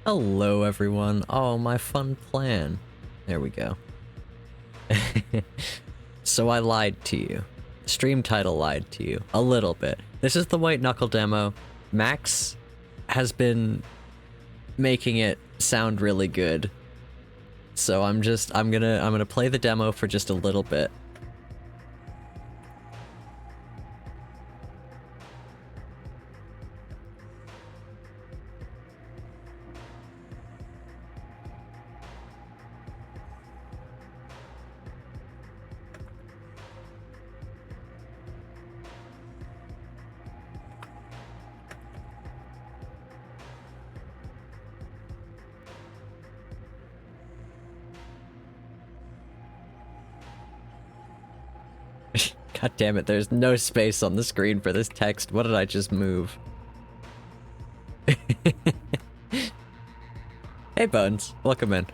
Hello, everyone. Oh, my fun plan. There we go. So I lied to you. Stream title lied to you. A little bit. This is the White Knuckle demo. Max has been making it sound really good. So I'm gonna play the demo for just a little bit. God damn it, there's no space on the screen for this text. What did I just move? Hey Bones, welcome in.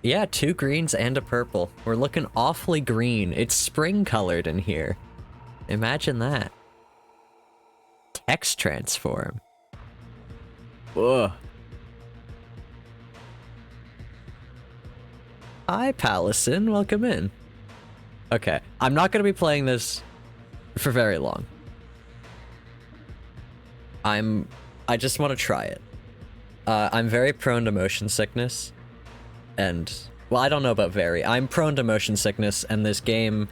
Yeah, 2 greens and a purple. We're looking awfully green. It's spring colored in here. Imagine that. Text transform. Ugh. Hi Palison, welcome in. Okay, I'm not gonna be playing this for very long. I just want to try it. I'm very prone to motion sickness, and, well, I don't know about very. I'm prone to motion sickness, and this game,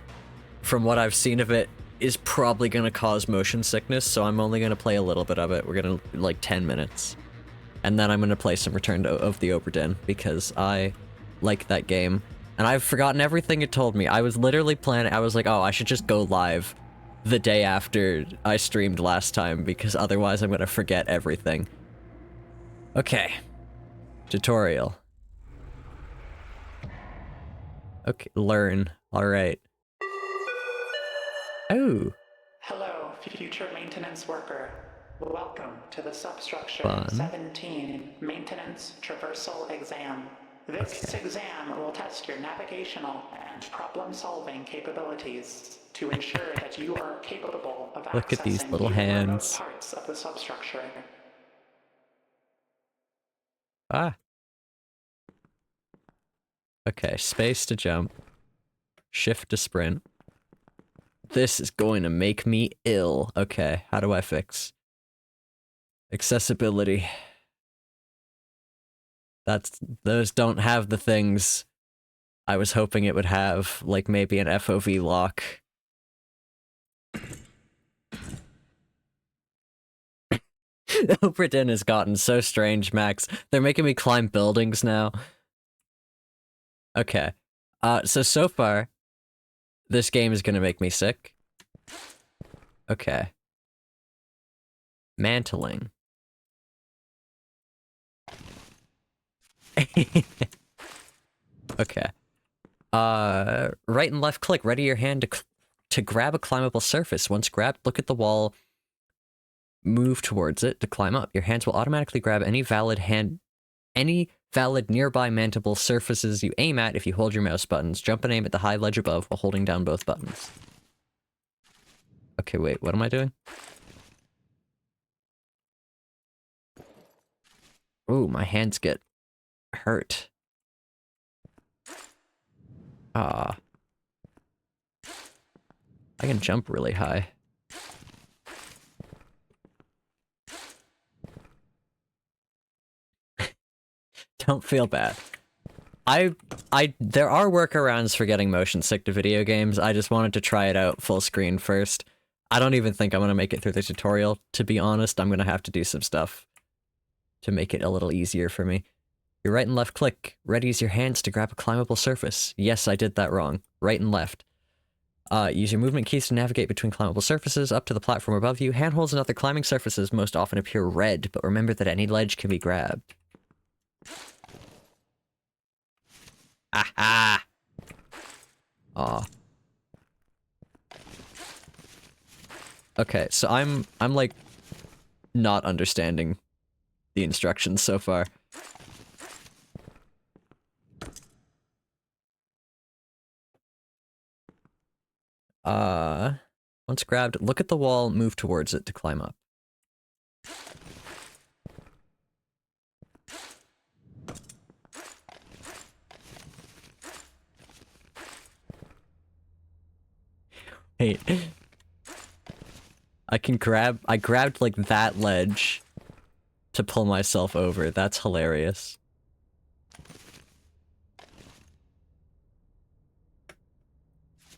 from what I've seen of it, is probably gonna cause motion sickness, so I'm only gonna play a little bit of it. We're gonna, like, 10 minutes. And then I'm gonna play some Return of the Obra Dinn, because I like that game. And I've forgotten everything it told me. I was literally planning, I was like, oh, I should just go live the day after I streamed last time, because otherwise I'm gonna forget everything. Okay. Tutorial. Okay, learn. Alright. Oh. Hello, future maintenance worker. Welcome to the substructure Fun. 17 Maintenance Traversal Exam. This exam will test your navigational and problem-solving capabilities to ensure that you are capable of Look at these accessing little even remote hands. parts of the substructure. Ah. Okay, space to jump. Shift to sprint. This is going to make me ill. Okay, how do I fix? Accessibility. Those don't have the things I was hoping it would have, like maybe an FOV lock. Obra Dinn has gotten so strange, Max. They're making me climb buildings now. Okay. So far, this game is gonna make me sick. Okay. Mantling. Okay. Right and left click. Ready your hand to grab a climbable surface. Once grabbed, look at the wall. Move towards it to climb up. Your hands will automatically grab any valid nearby mantable surfaces you aim at if you hold your mouse buttons. Jump and aim at the high ledge above while holding down both buttons. Okay, wait, what am I doing? Ooh, my hands get hurt. Ah. I can jump really high. Don't feel bad. There are workarounds for getting motion sick to video games. I just wanted to try it out full screen first. I don't even think I'm gonna make it through the tutorial, to be honest. I'm gonna have to do some stuff to make it a little easier for me. Your right and left click. Readies your hands to grab a climbable surface. Yes, I did that wrong. Right and left. Use your movement keys to navigate between climbable surfaces up to the platform above you. Handholds and other climbing surfaces most often appear red, but remember that any ledge can be grabbed. Aha! Aw. Okay, so I'm like not understanding the instructions so far. Once grabbed, look at the wall, move towards it to climb up. Wait. I grabbed like that ledge to pull myself over. That's hilarious.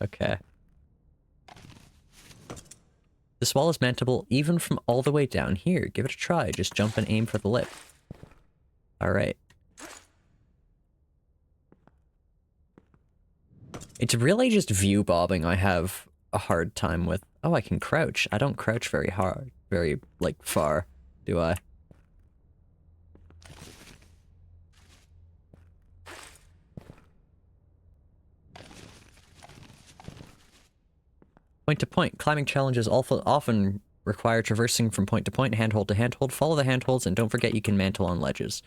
Okay. This wall is mountable even from all the way down here. Give it a try. Just jump and aim for the lip. Alright. It's really just view bobbing I have a hard time with. Oh, I can crouch. I don't crouch very hard. Very, like, far. Do I? Point to point. Climbing challenges often require traversing from point to point, handhold to handhold. Follow the handholds, and don't forget you can mantle on ledges.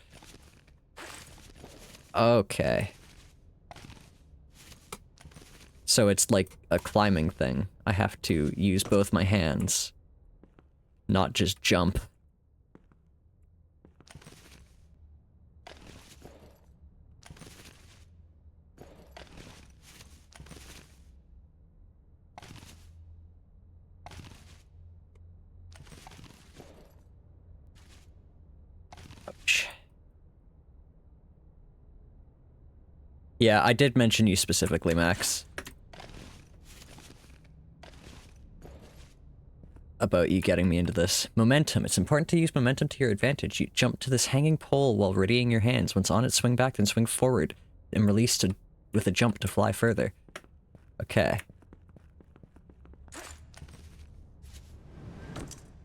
Okay. So it's like a climbing thing. I have to use both my hands, not just jump. Ouch. Yeah, I did mention you specifically, Max. About you getting me into this. Momentum. It's important to use momentum to your advantage. You jump to this hanging pole while readying your hands. Once on it, swing back, then swing forward. And release with a jump to fly further. Okay.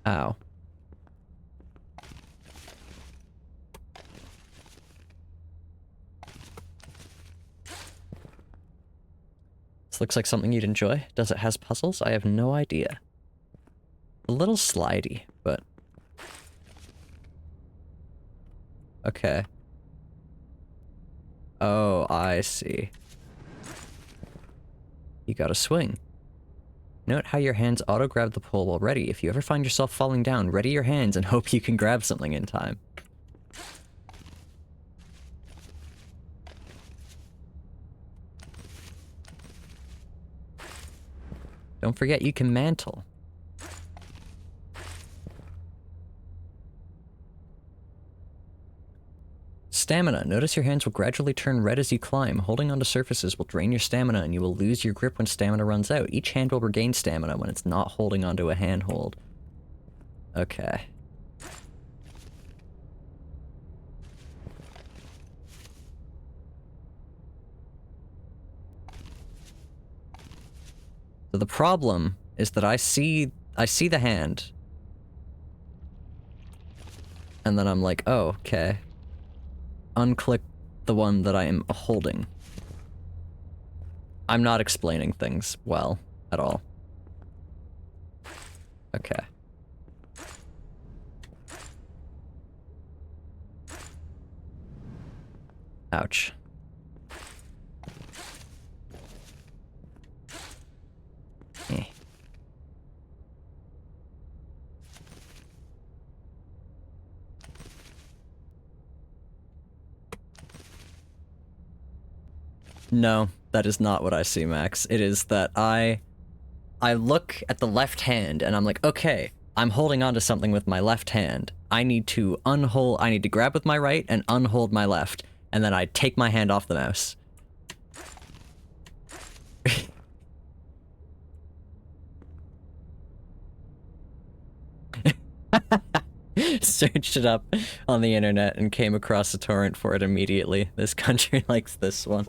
Ow. This looks like something you'd enjoy. Does it has puzzles? I have no idea. A little slidey, but... Okay. Oh, I see. You gotta swing. Note how your hands auto-grab the pole while ready. If you ever find yourself falling down, ready your hands and hope you can grab something in time. Don't forget you can mantle. Stamina. Notice your hands will gradually turn red as you climb. Holding onto surfaces will drain your stamina and you will lose your grip when stamina runs out. Each hand will regain stamina when it's not holding onto a handhold. Okay. So the problem is that I see the hand. And then I'm like, oh, okay. Unclick the one that I am holding. I'm not explaining things well at all. Okay. Ouch. Eh. No, that is not what I see, Max. It is that I look at the left hand and I'm like, okay, I'm holding on to something with my left hand. I need to grab with my right and unhold my left. And then I take my hand off the mouse. Searched it up on the internet and came across a torrent for it immediately. This country likes this one.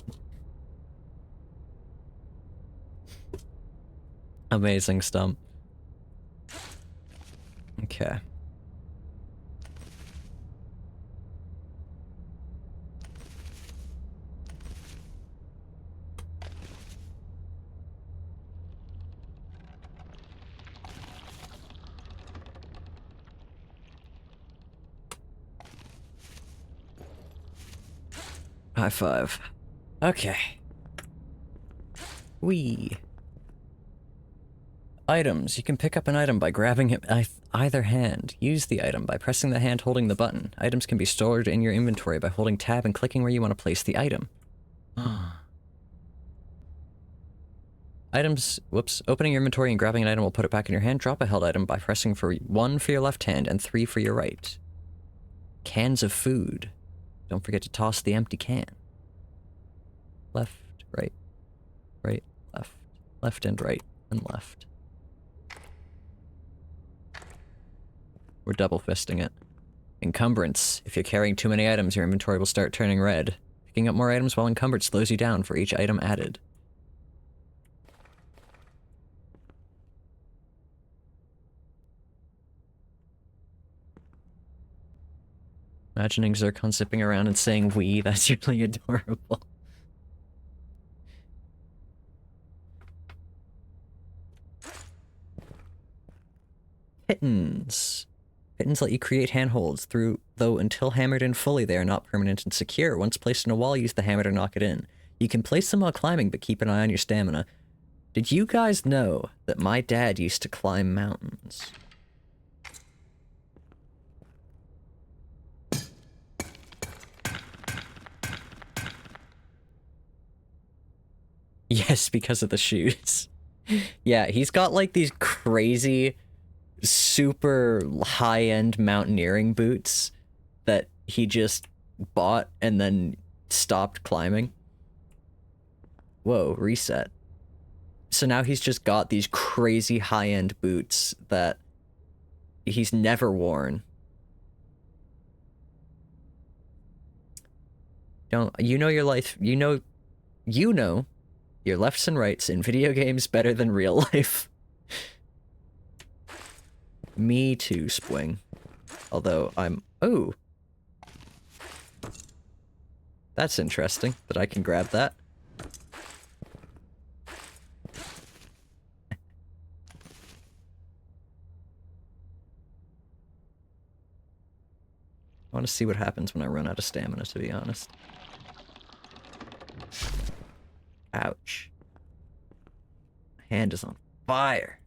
Amazing stump. Okay. High five. Okay. Whee. Items. You can pick up an item by grabbing it with either hand. Use the item by pressing the hand holding the button. Items can be stored in your inventory by holding tab and clicking where you want to place the item. Items, whoops. Opening your inventory and grabbing an item will put it back in your hand. Drop a held item by pressing for 1 for your left hand and 3 for your right. Cans of food. Don't forget to toss the empty can. Left, right, right, left. Left and right and left. We're double fisting it. Encumbrance. If you're carrying too many items, your inventory will start turning red. Picking up more items while encumbered slows you down for each item added. Imagining Zircon zipping around and saying "we," that's really adorable. Pittons. Pittons let you create handholds through, though until hammered in fully, they are not permanent and secure. Once placed in a wall, use the hammer to knock it in. You can place them while climbing, but keep an eye on your stamina. Did you guys know that my dad used to climb mountains? Yes, because of the shoes. Yeah, he's got like these crazy, super high-end mountaineering boots that he just bought and then stopped climbing. Whoa, reset. So now he's just got these crazy high-end boots that he's never worn. Don't you know your life? You know your lefts and rights in video games better than real life. Me too, Spwing. Although I'm... Oh! That's interesting, that I can grab that. I want to see what happens when I run out of stamina, to be honest. Ouch. My hand is on fire.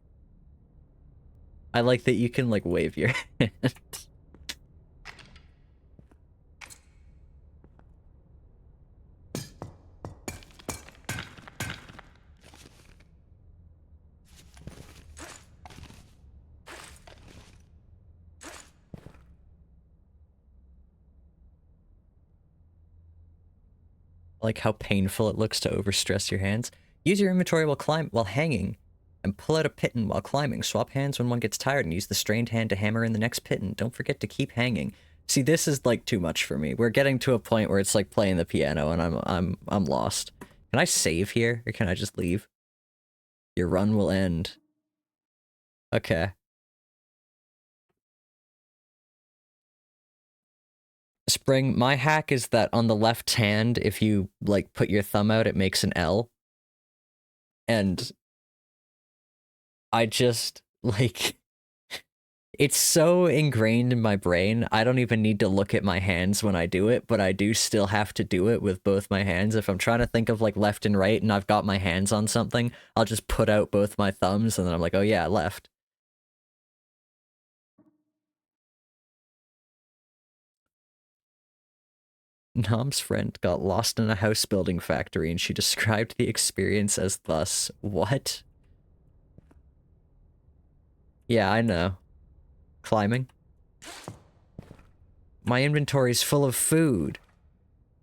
I like that you can, like, wave your hand. Like how painful it looks to overstress your hands. Use your inventory while hanging, and pull out a piton while climbing. Swap hands when one gets tired, and use the strained hand to hammer in the next piton. Don't forget to keep hanging. See, this is like too much for me. We're getting to a point where it's like playing the piano, and I'm lost. Can I save here, or can I just leave? Your run will end. Okay. Spring, my hack is that on the left hand, if you, like, put your thumb out, it makes an L. And I just, like, it's so ingrained in my brain, I don't even need to look at my hands when I do it, but I do still have to do it with both my hands. If I'm trying to think of, like, left and right, and I've got my hands on something, I'll just put out both my thumbs, and then I'm like, oh yeah, left. Nom's friend got lost in a house building factory, and she described the experience as thus. What? Yeah, I know. Climbing. My inventory's full of food.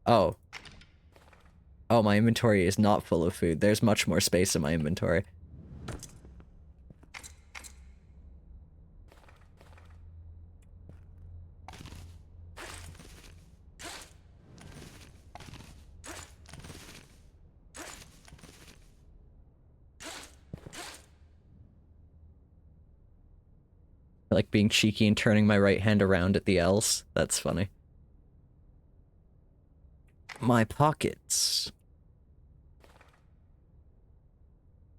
Oh. Oh, my inventory is not full of food. There's much more space in my inventory. I like being cheeky and turning my right hand around at the L's. That's funny. My pockets.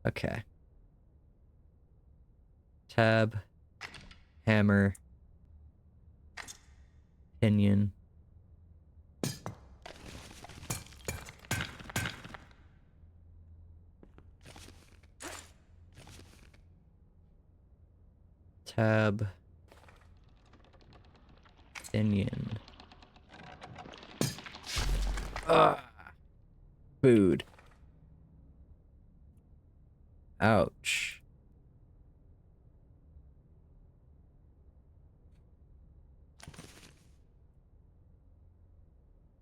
Okay. Tab. Hammer. Pinion. Tab. Pinion. Food. Ouch.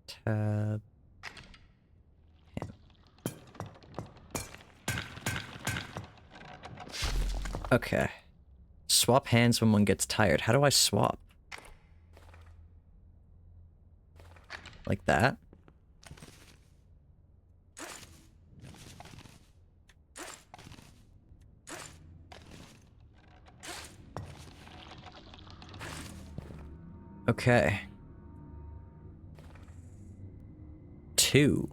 Tab. Okay. Swap hands when one gets tired. How do I swap? Like that? Okay. 2.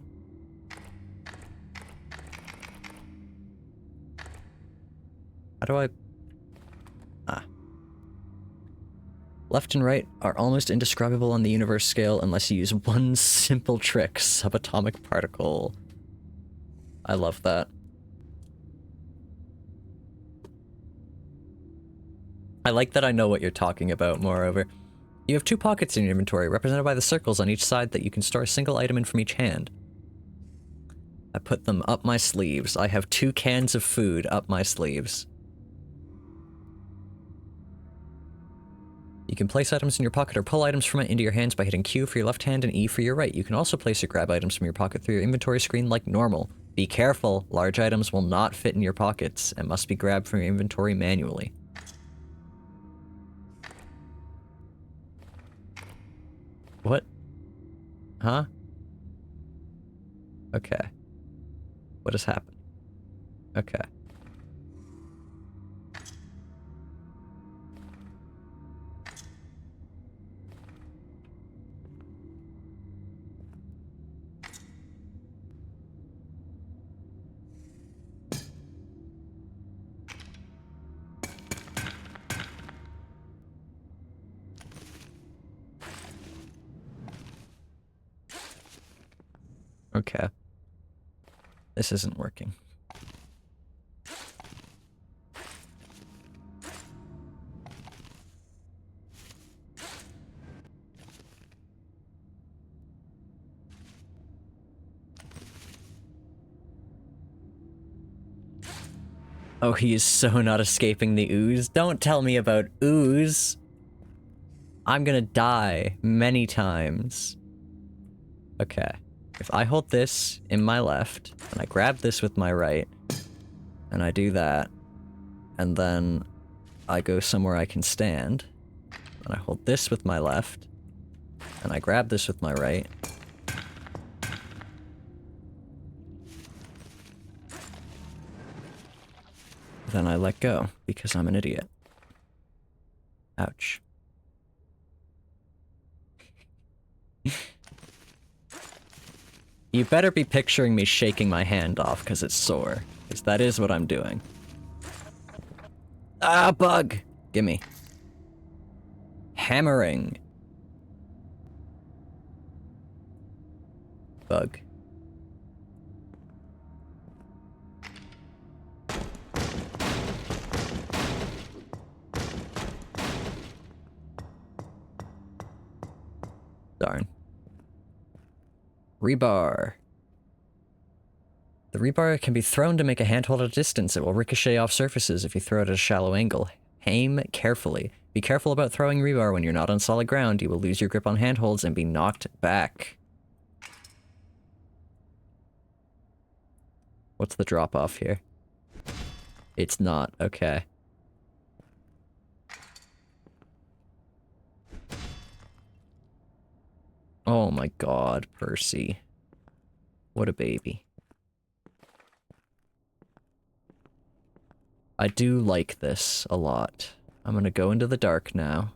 How do I... Ah. Left and right are almost indescribable on the universe scale unless you use one simple trick, subatomic particle. I love that. I like that I know what you're talking about, moreover. You have 2 pockets in your inventory, represented by the circles on each side that you can store a single item in from each hand. I put them up my sleeves. I have 2 cans of food up my sleeves. You can place items in your pocket or pull items from it into your hands by hitting Q for your left hand and E for your right. You can also place or grab items from your pocket through your inventory screen like normal. Be careful, large items will not fit in your pockets and must be grabbed from your inventory manually. What? Huh? Okay. What has happened? Okay. Okay. This isn't working. Oh, he is so not escaping the ooze. Don't tell me about ooze. I'm gonna die many times. Okay. If I hold this in my left, and I grab this with my right, and I do that, and then I go somewhere I can stand, and I hold this with my left, and I grab this with my right, then I let go, because I'm an idiot. Ouch. You better be picturing me shaking my hand off because it's sore, because that is what I'm doing. Ah, bug! Gimme. Hammering. Bug. Darn. Rebar. The rebar can be thrown to make a handhold at a distance. It will ricochet off surfaces if you throw it at a shallow angle. Aim carefully. Be careful about throwing rebar when you're not on solid ground. You will lose your grip on handholds and be knocked back. What's the drop off here? It's not. Okay. Oh my god, Percy. What a baby. I do like this a lot. I'm gonna go into the dark now.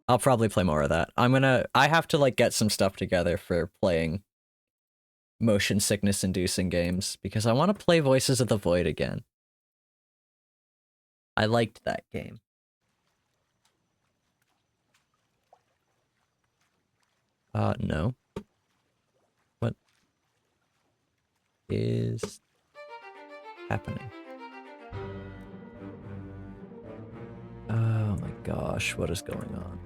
I'll probably play more of that. I have to like get some stuff together for playing motion sickness inducing games because I want to play Voices of the Void again. I liked that game. No. What is happening? Oh my gosh, what is going on?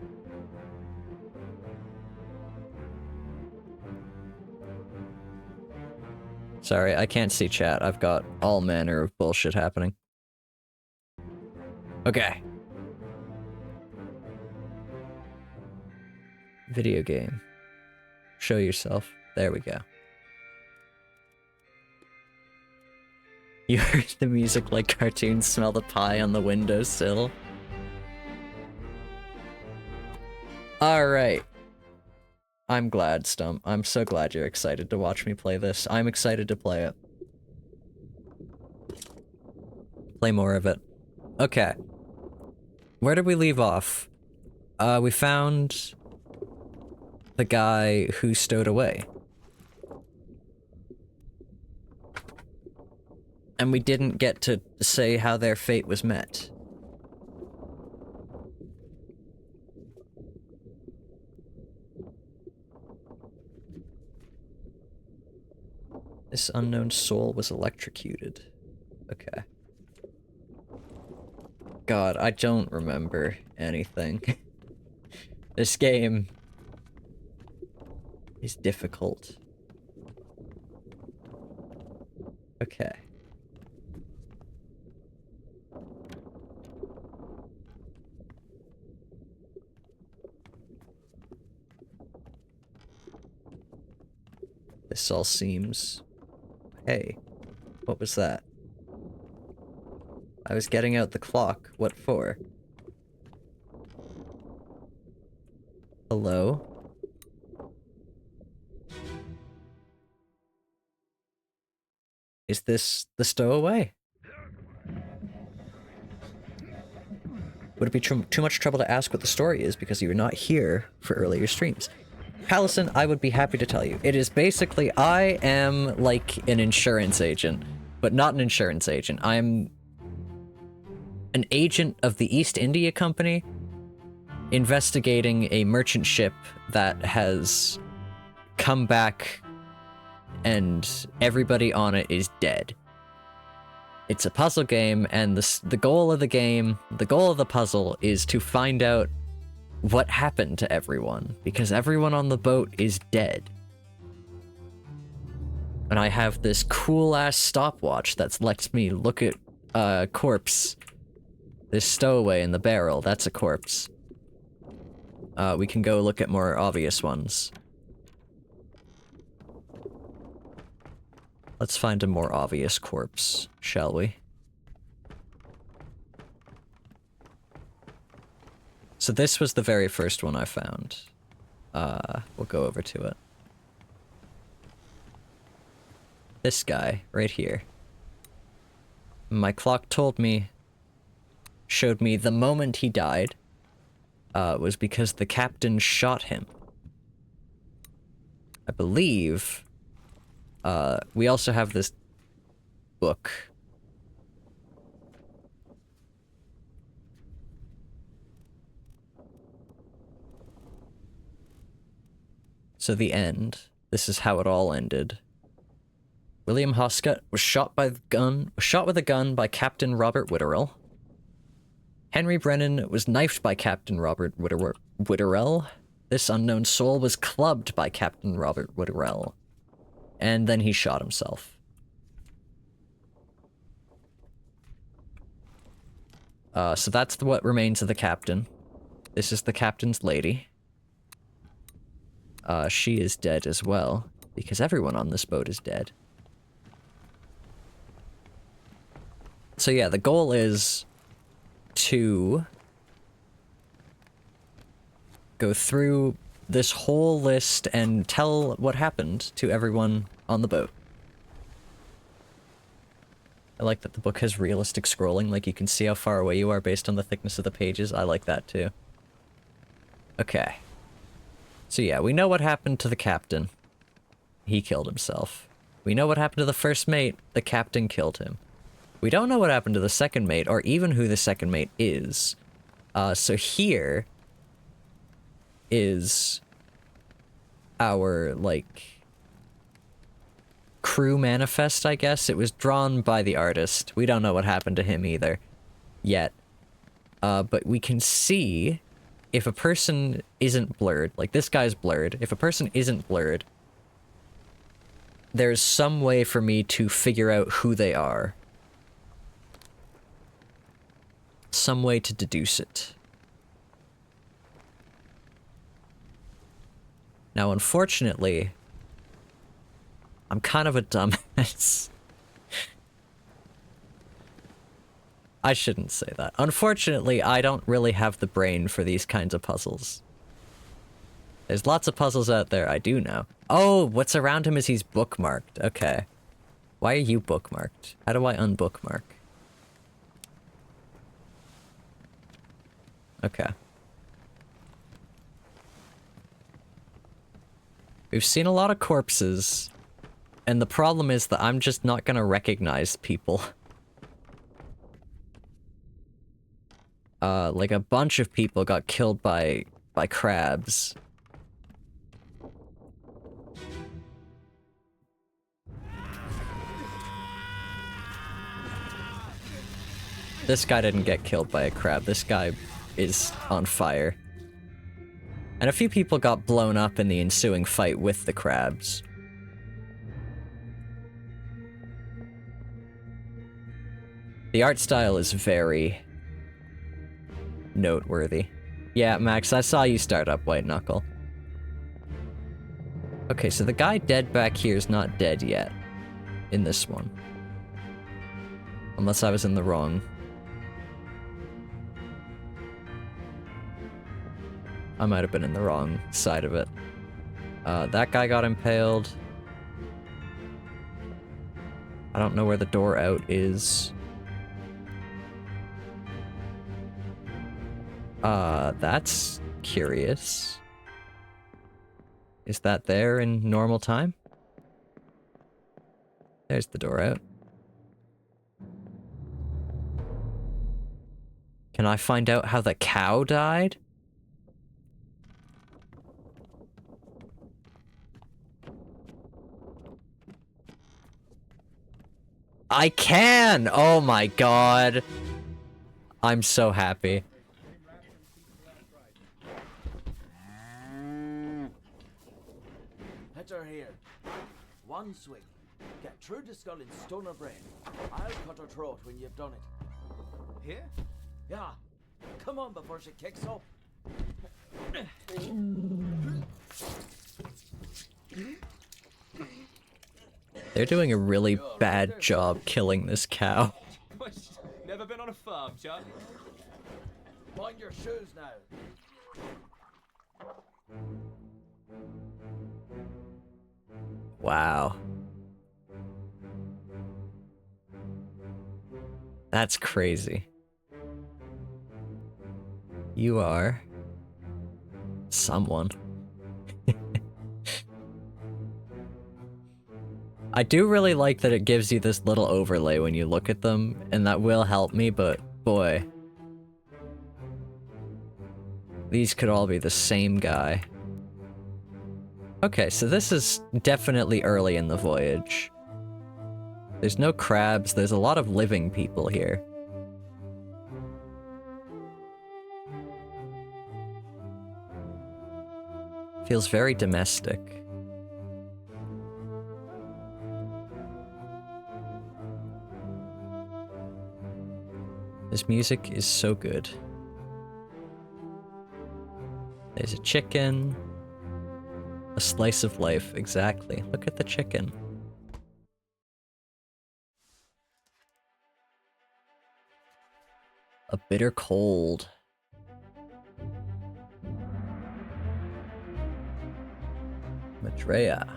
Sorry, I can't see chat. I've got all manner of bullshit happening. Okay. Video game. Show yourself. There we go. You heard the music like cartoons, smell the pie on the windowsill. Alright. I'm glad, Stump. I'm so glad you're excited to watch me play this. I'm excited to play it. Play more of it. Okay. Where did we leave off? We found the guy who stowed away. And we didn't get to say how their fate was met. This unknown soul was electrocuted. Okay. God, I don't remember anything. This game is difficult. Okay. This all seems... Hey, what was that? I was getting out the clock. What for? Hello? Is this the stowaway? Would it be too much trouble to ask what the story is because you were not here for earlier streams? Pallison, I would be happy to tell you. It is basically, I am like an insurance agent, but not an insurance agent. I'm an agent of the East India Company investigating a merchant ship that has come back and everybody on it is dead. It's a puzzle game, and the goal of the game, the goal of the puzzle is to find out what happened to everyone, because everyone on the boat is dead. And I have this cool-ass stopwatch that lets me look at a corpse. This stowaway in the barrel, that's a corpse. We can go look at more obvious ones. Let's find a more obvious corpse, shall we? So this was the very first one I found. We'll go over to it. This guy, right here. My clock told me, showed me the moment he died, was because the captain shot him. I believe, we also have this book. So the end. This is how it all ended. William Hoscott was shot with a gun by Captain Robert Witterell. Henry Brennan was knifed by Captain Robert Witterell. This unknown soul was clubbed by Captain Robert Witterell. And then he shot himself. So that's what remains of the captain. This is the captain's lady. She is dead as well, because everyone on this boat is dead. So yeah, the goal is to go through this whole list and tell what happened to everyone on the boat. I like that the book has realistic scrolling, like you can see how far away you are based on the thickness of the pages. I like that too. Okay. So yeah, we know what happened to the captain. He killed himself. We know what happened to the first mate. The captain killed him. We don't know what happened to the second mate, or even who the second mate is. So here is our, like, crew manifest, I guess. It was drawn by the artist. We don't know what happened to him either, yet. But we can see if a person isn't blurred, like this guy's blurred, if a person isn't blurred, there's some way for me to figure out who they are. Some way to deduce it. Now, unfortunately, I'm kind of a dumbass. I shouldn't say that. Unfortunately, I don't really have the brain for these kinds of puzzles. There's lots of puzzles out there I do know. Oh, what's around him is he's bookmarked. Okay. Why are you bookmarked? How do I unbookmark? Okay. We've seen a lot of corpses, and the problem is that I'm just not gonna recognize people. Like a bunch of people got killed by crabs. This guy didn't get killed by a crab. This guy is on fire. And a few people got blown up in the ensuing fight with the crabs. The art style is very noteworthy. Yeah, Max, I saw you start up White Knuckle. Okay, so the guy dead back here is not dead yet. In this one. Unless I was in the wrong. I might have been in the wrong side of it. That guy got impaled. I don't know where the door out is. That's curious. Is that there in normal time? There's the door out. Can I find out how the cow died? I can! Oh my god. I'm so happy. Hit her here. One swing. Get through the skull in stone or brain. I'll cut her throat when you've done it. Here? Yeah. Come on before she kicks up. They're doing a really bad job killing this cow. Never been on a farm, Charlie? Mind your shoes now. Wow. That's crazy. You are someone. I do really like that it gives you this little overlay when you look at them, and that will help me, but boy. These could all be the same guy. Okay, so this is definitely early in the voyage. There's no crabs, there's a lot of living people here. Feels very domestic. This music is so good. There's a chicken. A slice of life, exactly. Look at the chicken. A bitter cold. Maitreya.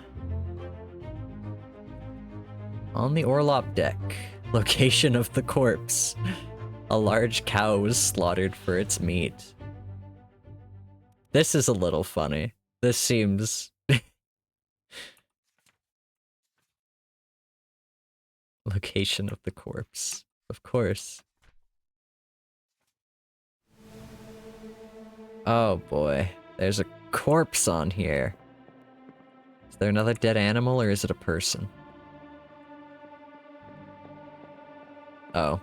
On the Orlop deck. Location of the corpse. A large cow was slaughtered for its meat. This is a little funny. This seems... Location of the corpse. Of course. Oh boy. There's a corpse on here. Is there another dead animal or is it a person? Oh.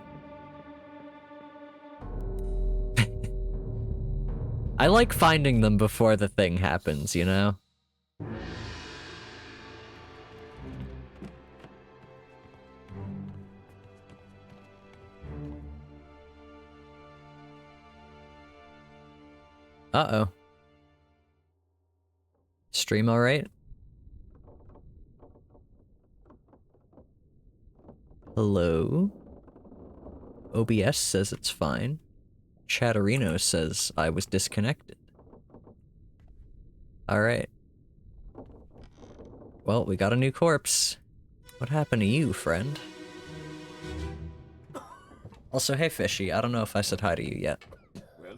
I like finding them before the thing happens, you know? Uh-oh. Stream alright? Hello? OBS says it's fine. Chatterino says I was disconnected. Alright. Well, we got a new corpse. What happened to you, friend? Also, hey Fishy, I don't know if I said hi to you yet. Well,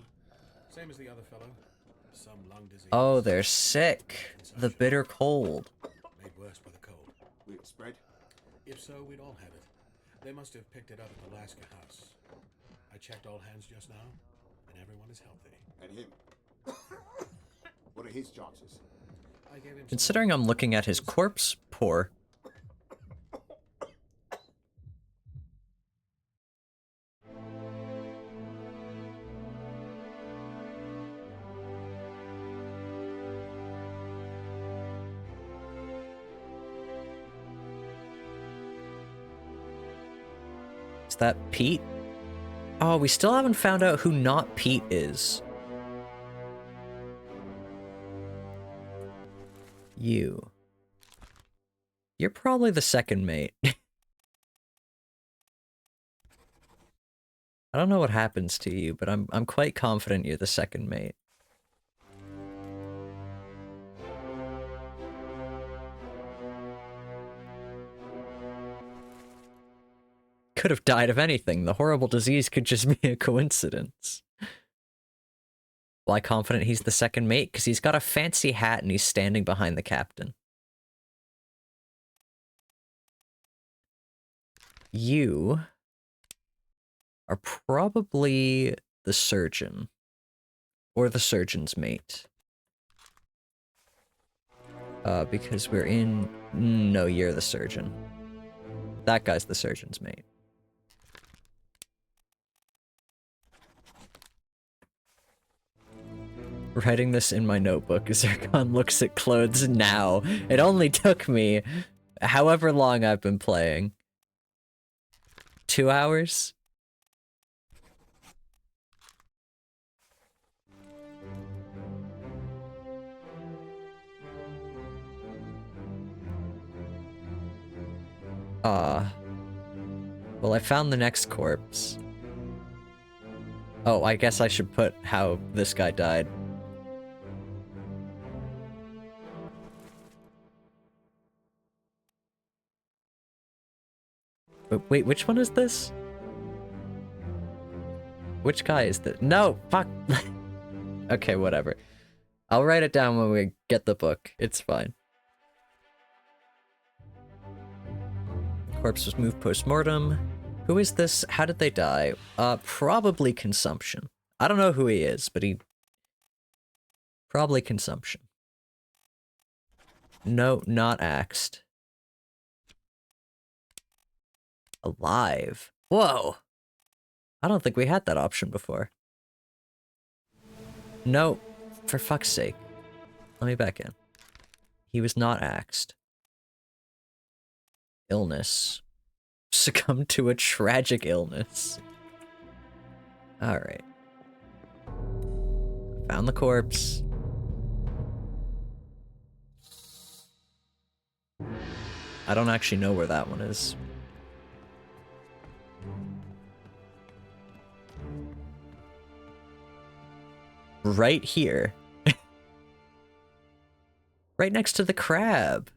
same as the other fellow. Some lung disease. Oh, they're sick. The bitter cold. Made worse by the cold. Will it spread? If so, we'd all have it. They must have picked it up at the Alaska house. I checked all hands just now, and everyone is healthy. And him? What are his chances? I gave him Considering I'm looking at his corpse, poor. Is that Pete? Oh, we still haven't found out who not Pete is. You. You're probably the second mate. I don't know what happens to you, but I'm quite confident you're the second mate. Could have died of anything. The horrible disease could just be a coincidence. Why confident he's the second mate? Because he's got a fancy hat and he's standing behind the captain. You are probably the surgeon. Or the surgeon's mate. Because we're in... No, you're the surgeon. That guy's the surgeon's mate. Writing this in my notebook, Zircon looks at clothes now. It only took me however long I've been playing. 2 hours? Well, I found the next corpse. Oh, I guess I should put how this guy died. Wait, which one is this? Which guy is this? No, fuck. Okay, whatever. I'll write it down when we get the book. It's fine. Corpse was moved post-mortem. Who is this? How did they die? Probably consumption. I don't know who he is, but he... Probably consumption. No, not axed. Alive. Whoa! I don't think we had that option before. No, for fuck's sake. Let me back in. He was not axed. Illness. Succumbed to a tragic illness. Alright. Found the corpse. I don't actually know where that one is. Right here. Right next to the crab.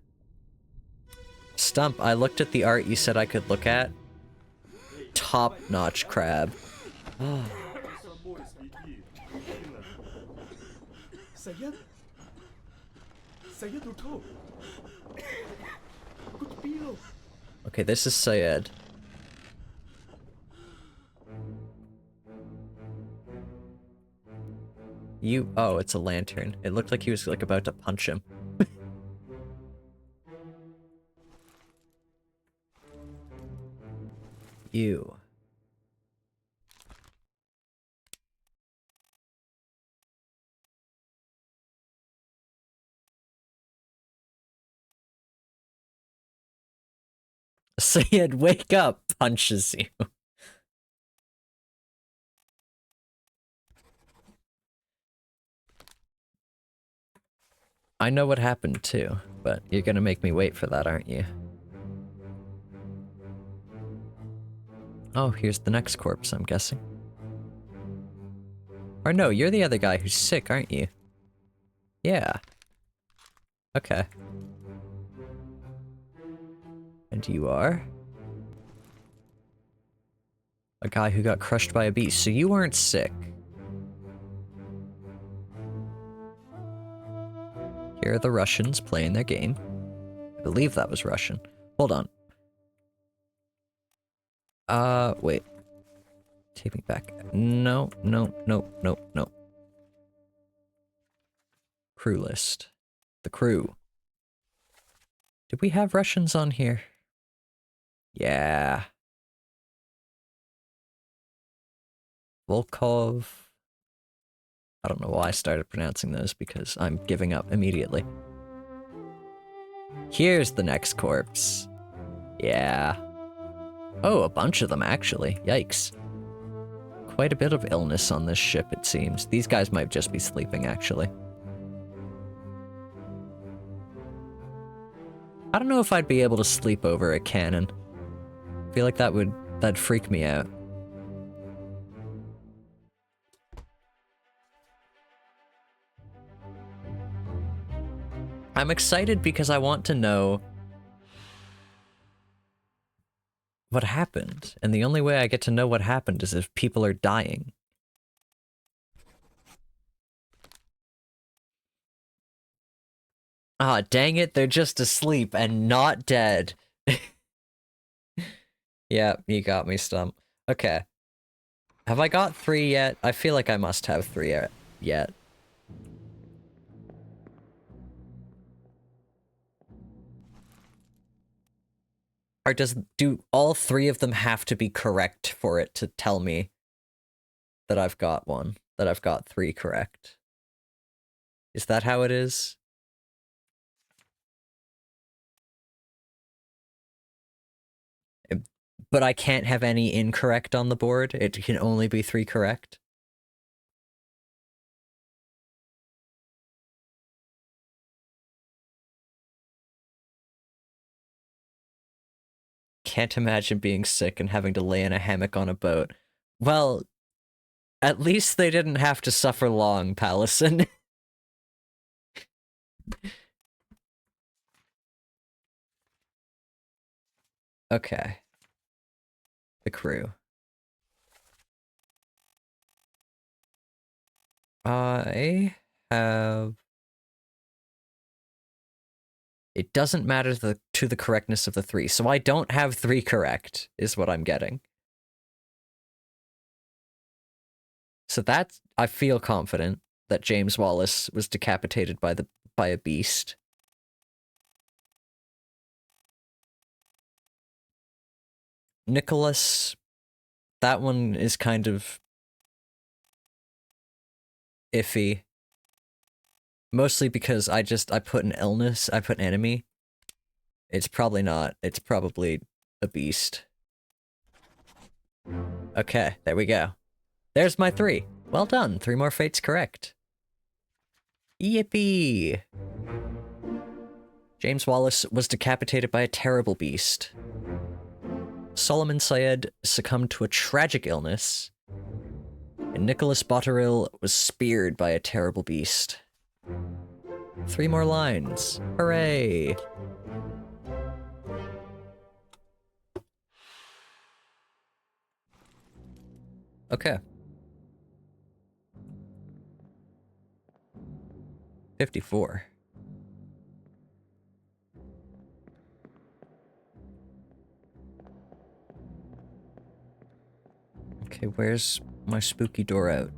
Stump, I looked at the art you said I could look at. Top-notch crab. Okay, this is Syed. You... Oh, it's a lantern. It looked like he was, like, about to punch him. You. Syed, wake up! Punches you. I know what happened too, but you're gonna make me wait for that, aren't you? Oh, here's the next corpse, I'm guessing. Or no, you're the other guy who's sick, aren't you? Yeah. Okay. And you are? A guy who got crushed by a beast, so you weren't sick. Here are the Russians playing their game. I believe that was Russian. Hold on. Wait. Take me back. No, no, no, no, no. Crew list. The crew. Did we have Russians on here? Yeah. Volkov. I don't know why I started pronouncing those because I'm giving up immediately. Here's the next corpse. Yeah. Oh, a bunch of them actually. Yikes. Quite a bit of illness on this ship, it seems. These guys might just be sleeping, actually. I don't know if I'd be able to sleep over a cannon. I feel like that'd freak me out. I'm excited because I want to know what happened, and the only way I get to know what happened is if people are dying. Ah, dang it, they're just asleep and not dead. Yeah, you got me, Stump. Okay. Have I got 3 yet? I feel like I must have 3 yet. Or do all 3 of them have to be correct for it to tell me that I've got one? That I've got 3 correct? Is that how it is? But I can't have any incorrect on the board? It can only be 3 correct? Can't imagine being sick and having to lay in a hammock on a boat. Well, at least they didn't have to suffer long, Palison. Okay. The crew. I have... It doesn't matter to the correctness of the 3, so I don't have 3 correct, is what I'm getting. So that's... I feel confident that James Wallace was decapitated by a beast. Nicholas... That one is kind of... iffy. Mostly because I put an illness, I put enemy. It's probably not. It's probably a beast. Okay, there we go. There's my 3. Well done, 3 more fates correct. Yippee! James Wallace was decapitated by a terrible beast. Solomon Syed succumbed to a tragic illness. And Nicholas Botterill was speared by a terrible beast. 3 more lines. Hooray! Okay. 54. Okay, where's my spooky door out?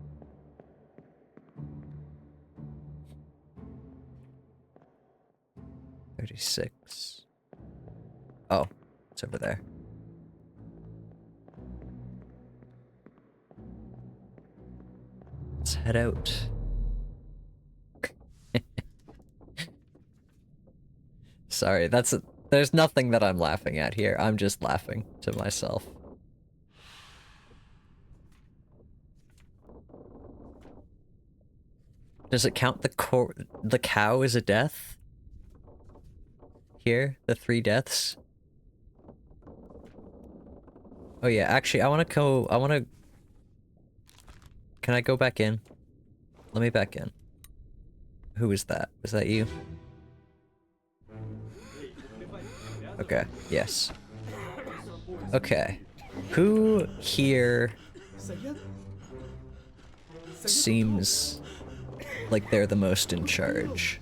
$36. Oh, it's over there. Let's head out. Sorry, there's nothing that I'm laughing at here. I'm just laughing to myself. Does it count the cow as a death? Here, the 3 deaths? Oh yeah, actually, I wanna Can I go back in? Let me back in. Who is that? Is that you? Okay, yes. Okay. Who here seems like they're the most in charge?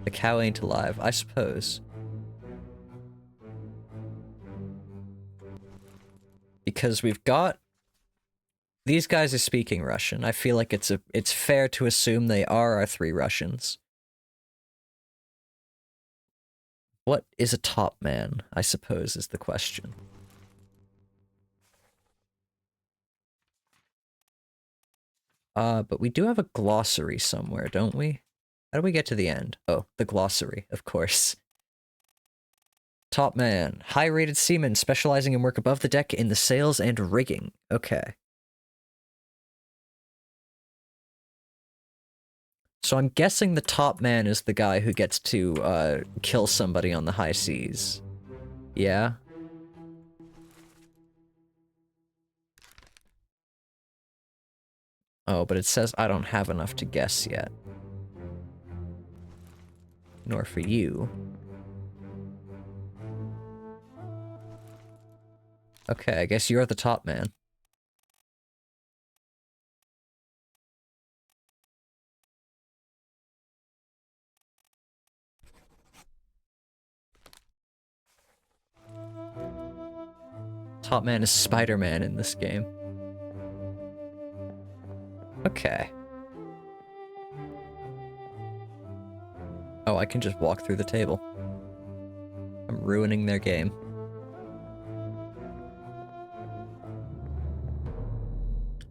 The cow ain't alive, I suppose. Because we've got... These guys are speaking Russian. I feel like it's fair to assume they are our 3 Russians. What is a top man, I suppose, is the question. But we do have a glossary somewhere, don't we? How do we get to the end? Oh, the glossary, of course. Top man. High-rated seaman specializing in work above the deck in the sails and rigging. Okay. So I'm guessing the top man is the guy who gets to, kill somebody on the high seas. Yeah? Oh, but it says I don't have enough to guess yet. Nor for you. Okay, I guess you're the top man. Top man is Spider-Man in this game. Okay. Oh, I can just walk through the table. I'm ruining their game.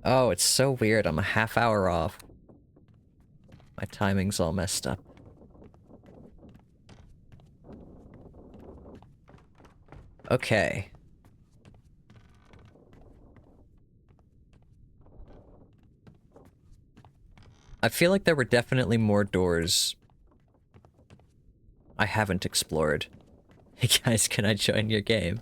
Oh, it's so weird. I'm a half hour off. My timing's all messed up. Okay. I feel like there were definitely more doors I haven't explored. Hey guys, can I join your game?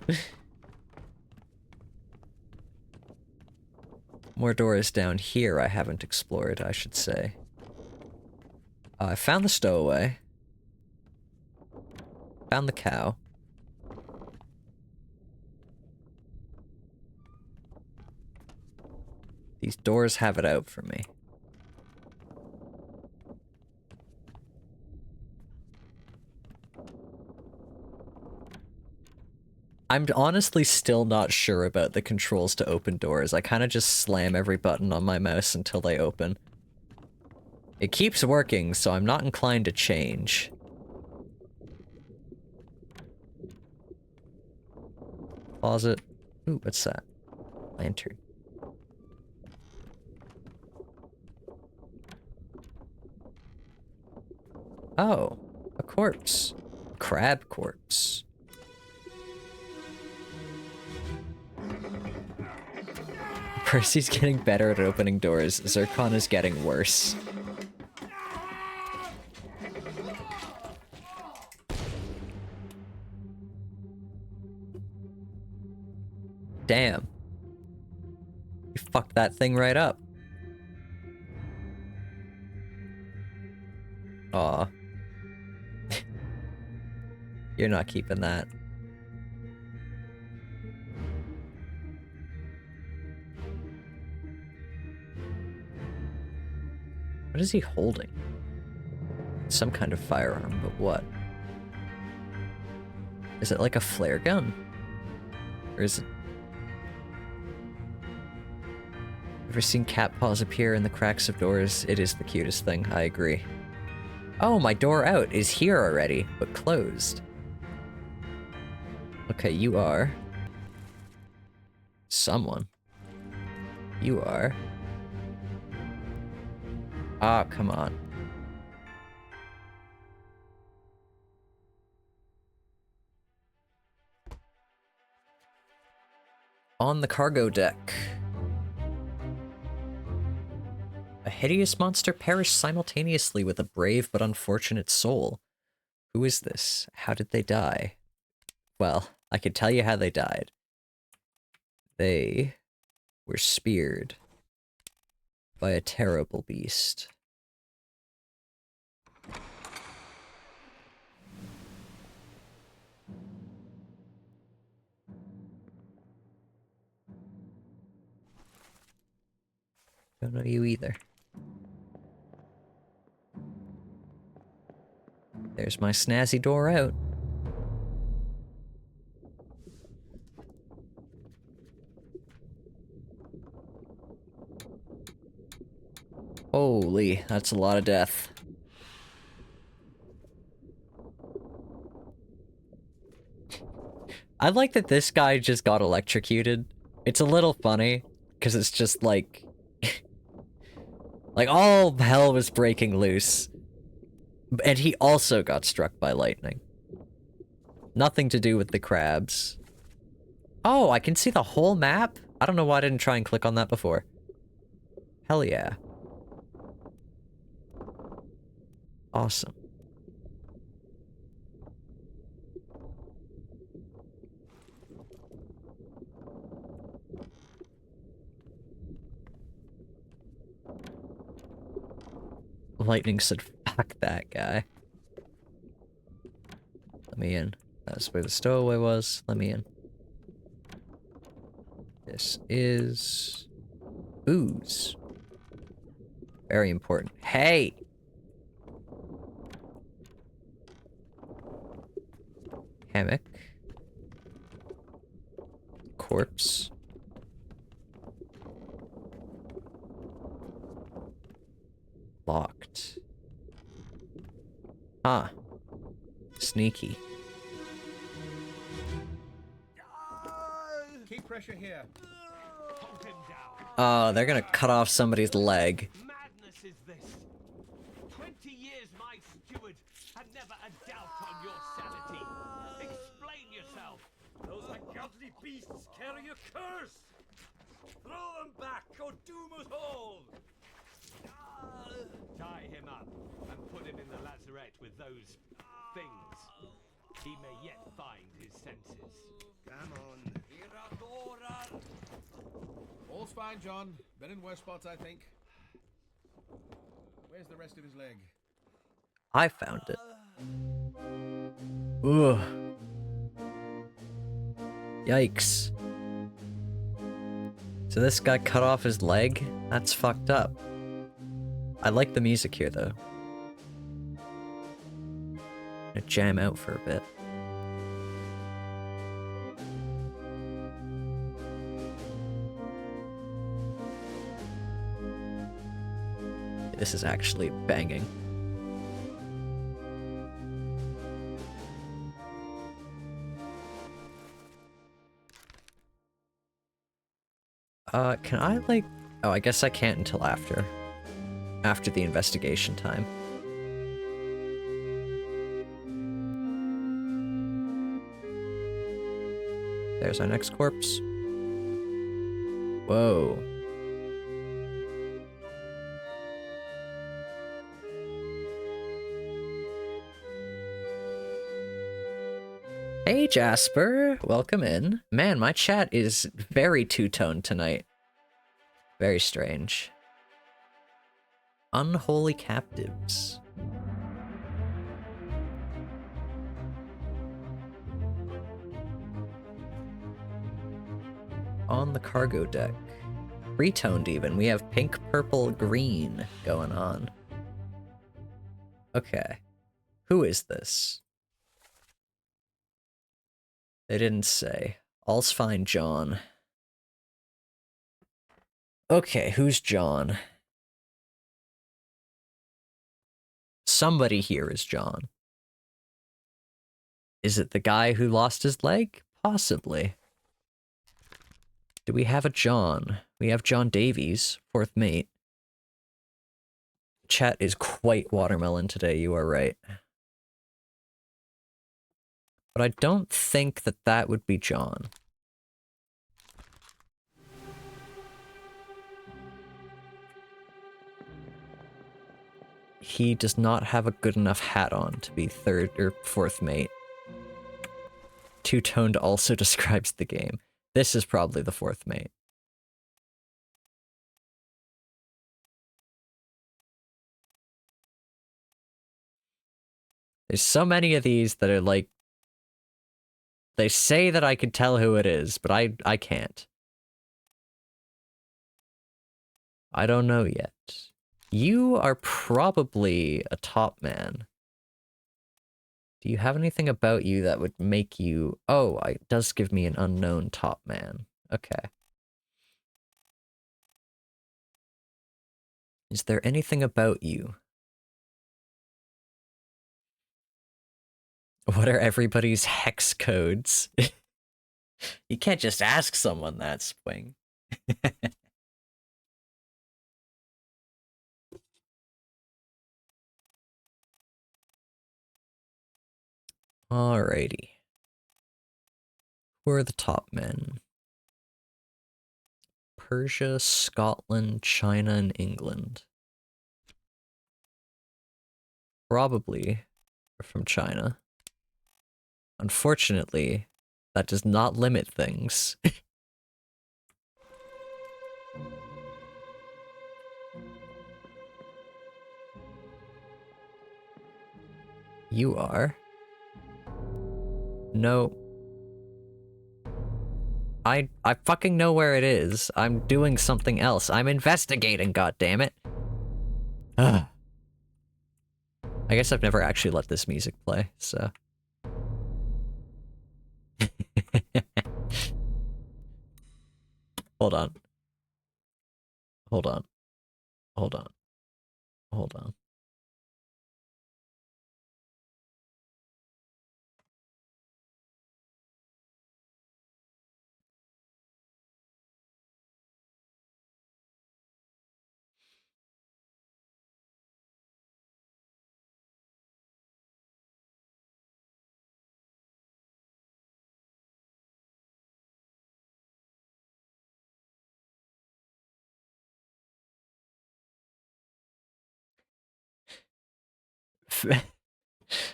More doors down here I haven't explored, I should say. I found the stowaway. Found the cow. These doors have it out for me. I'm honestly still not sure about the controls to open doors. I kind of just slam every button on my mouse until they open. It keeps working, so I'm not inclined to change. Closet. Ooh, what's that? Lantern. Oh, a corpse. Crab corpse. Percy's getting better at opening doors. Zircon is getting worse. Damn. You fucked that thing right up. Aw. You're not keeping that. What is he holding? Some kind of firearm, but what? Is it like a flare gun? Or is it... Ever seen cat paws appear in the cracks of doors? It is the cutest thing, I agree. Oh, my door out is here already, but closed. Okay, you are... someone. You are... Ah, come on. On the cargo deck. I hideous monster perished simultaneously with a brave but unfortunate soul. Who is this? How did they die? Well, I can tell you how they died. They were speared by a terrible beast. Don't know you either. There's my snazzy door out. Holy, that's a lot of death. I like that this guy just got electrocuted. It's a little funny, because it's just like... like, all hell was breaking loose. And he also got struck by lightning. Nothing to do with the crabs. Oh, I can see the whole map? I don't know why I didn't try and click on that before. Hell yeah. Awesome. Lightning said, fuck that guy. Let me in. That's where the stowaway was. Let me in. This is... booze. Very important. Hey! Hammock. Corpse. Locked. Ah. Sneaky. Keep pressure here. Hold him down. Oh, they're gonna cut off somebody's leg. Madness is this. 20 years my steward had never a doubt on your sanity. Explain yourself. Those ungodly beasts carry a curse! Throw them back or doom us all! Tie him up and put him in the lazarette with those things. He may yet find his senses. Come on. All's fine, John. Been in worse spots, I think. Where's the rest of his leg? I found it. Ugh. Yikes. So this guy cut off his leg? That's fucked up. I like the music here, though. Gonna jam out for a bit. This is actually banging. Can I, like... Oh, I guess I can't until after. After the investigation time. There's our next corpse. Whoa. Hey Jasper, welcome in. Man, my chat is very two-toned tonight. Very strange. Unholy captives. On the cargo deck. Three-toned even. We have pink, purple, green going on. Okay. Who is this? They didn't say. All's fine, John. Okay, who's John? Somebody here is John. Is it the guy who lost his leg? Possibly. Do we have a John? We have John Davies, fourth mate. Chat is quite watermelon today, you are right. But I don't think that that would be John. he does not have a good enough hat on to be third or fourth mate. Two-toned also describes the game. This is probably the fourth mate. There's so many of these that are like, they say that I could tell who it is, but I can't. I don't know yet. You are probably a top man. Do you have anything about you that would make you... Oh, it does give me an unknown top man. Okay. Is there anything about you? What are everybody's hex codes? You can't just ask someone that, Swing. Alrighty. Who are the top men? Persia, Scotland, China, and England. Probably from China. Unfortunately, that does not limit things. You are? No. I fucking know where it is. I'm doing something else. I'm investigating, goddammit. Ugh. I guess I've never actually let this music play, so... Hold on. Hold on. Hold on. Hold on.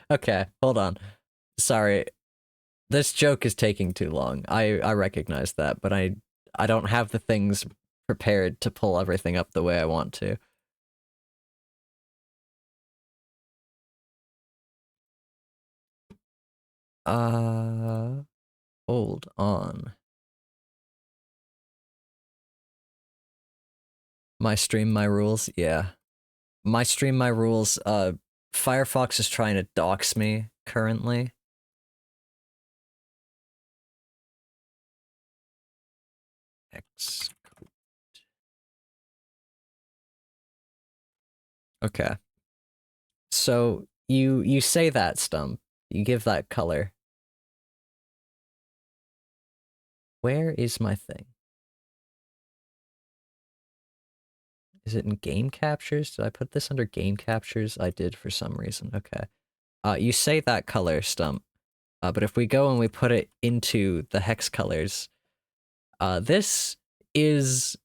Okay, hold on. Sorry. This joke is taking too long. I recognize that, but I don't have the things prepared to pull everything up the way I want to. Hold on. My stream, my rules? Yeah. My stream, my rules, Firefox is trying to dox me currently. X. Okay. So you say that, Stump. You give that color. Where is my thing? Is it in game captures? Did I put this under game captures? I did for some reason. Okay. You say that color, Stump. But if we go and we put it into the hex colors, this is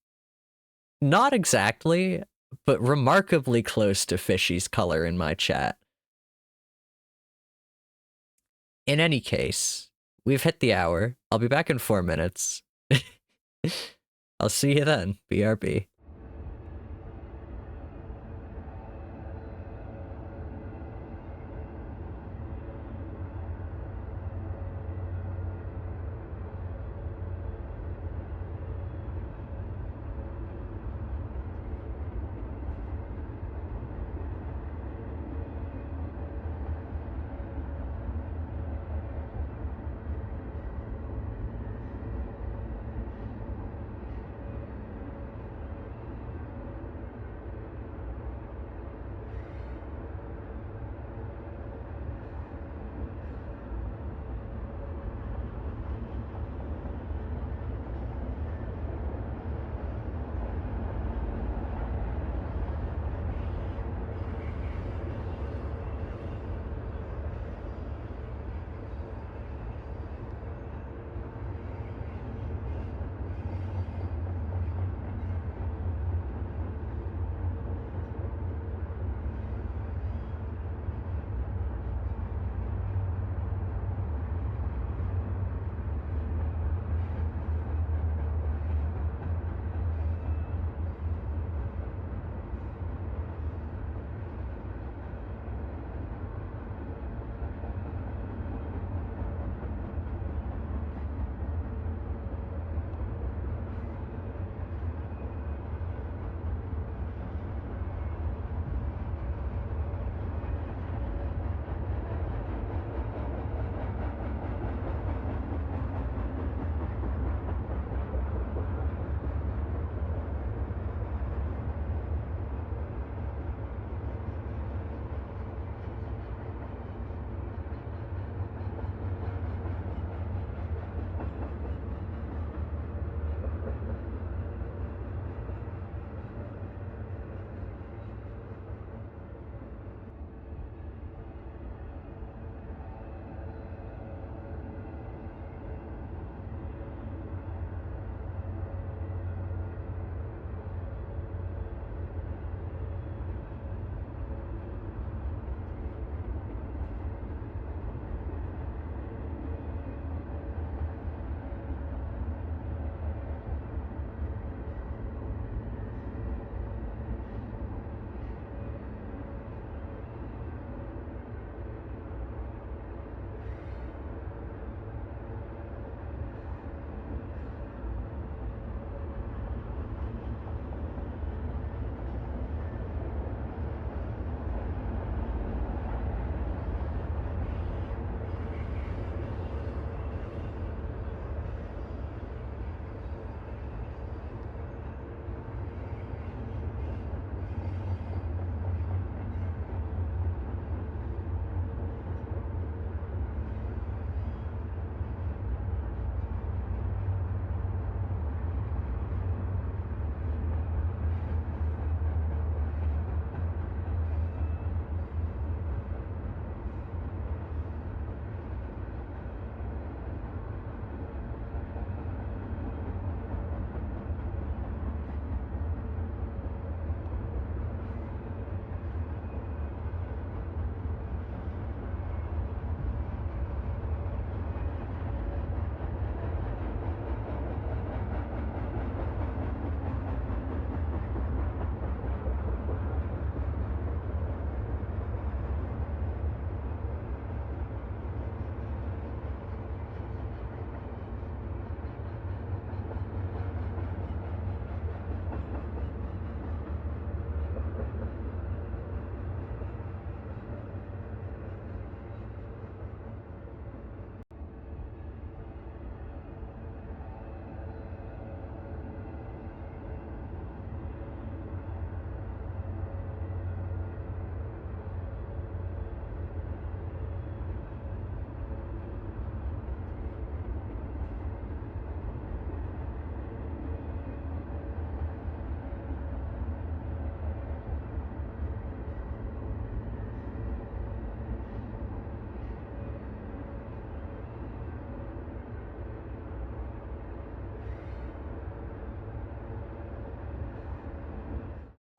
not exactly, but remarkably close to Fishy's color in my chat. In any case, we've hit the hour. I'll be back in 4 minutes. I'll see you then, BRB.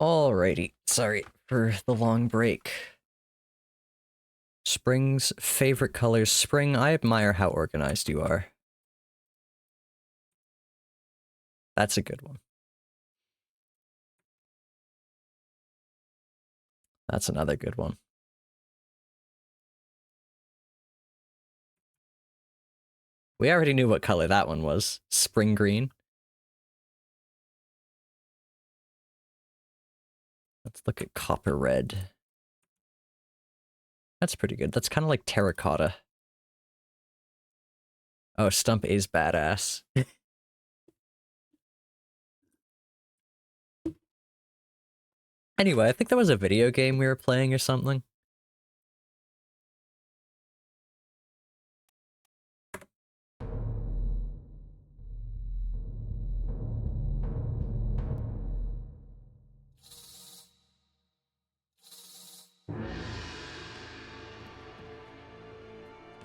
Alrighty, sorry for the long break. Spring's favorite colors. Spring, I admire how organized you are. That's a good one. That's another good one. We already knew what color that one was. Spring green. Let's look at copper red. That's pretty good. That's kind of like terracotta. Oh, Stump is badass. Anyway, I think there was a video game we were playing or something.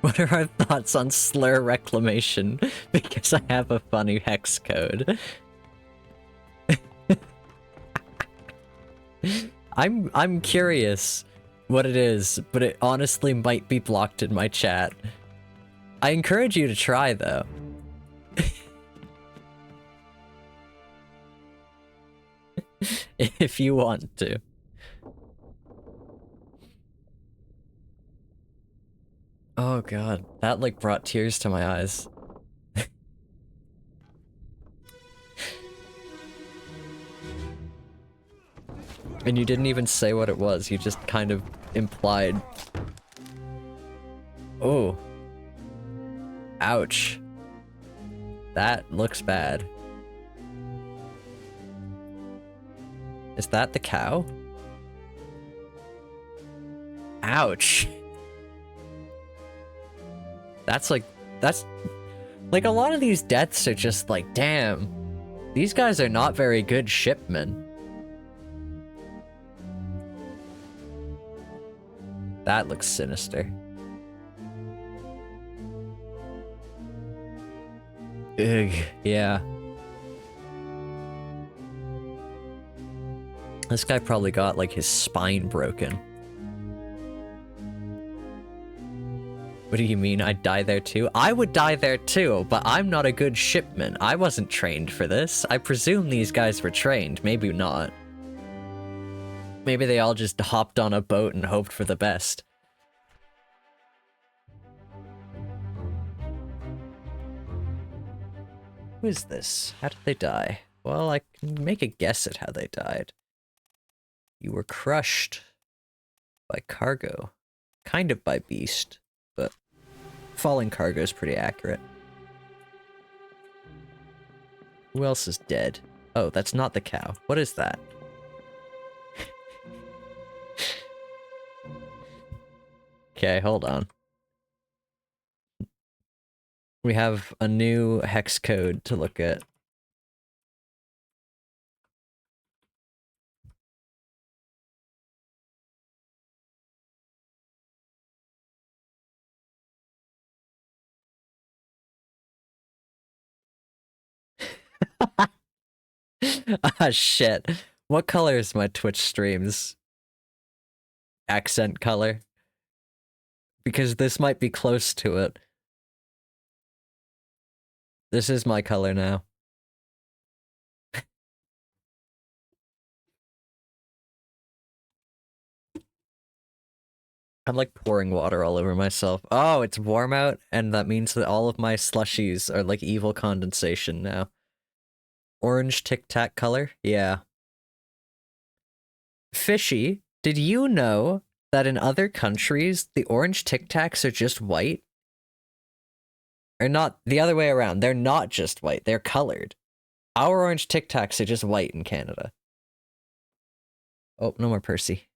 What are our thoughts on slur reclamation? Because I have a funny hex code. I'm curious what it is, but it honestly might be blocked in my chat. I encourage you to try, though. If you want to. Oh god, that like brought tears to my eyes. And you didn't even say what it was, you just kind of implied. Oh. Ouch. That looks bad. Is that the cow? Ouch. That's like a lot of these deaths are just like, damn, these guys are not very good shipmen. That looks sinister. Ugh, yeah. This guy probably got like his spine broken. What do you mean I'd die there too? I would die there too, but I'm not a good shipman. I wasn't trained for this. I presume these guys were trained, maybe not. Maybe they all just hopped on a boat and hoped for the best. Who is this? How did they die? Well, I can make a guess at how they died. You were crushed by cargo. Kind of by beast, but falling cargo is pretty accurate. Who else is dead? Oh, that's not the cow. What is that? Okay, hold on. We have a new hex code to look at. Ah, shit. What color is my Twitch stream's accent color? Because this might be close to it. This is my color now. I'm like pouring water all over myself. Oh, it's warm out, and that means that all of my slushies are like evil condensation now. Orange Tic Tac color? Yeah. Fishy, did you know that in other countries, the orange Tic Tacs are just white? Or not, the other way around. They're not just white, they're colored. Our orange Tic Tacs are just white in Canada. Oh, no more Percy.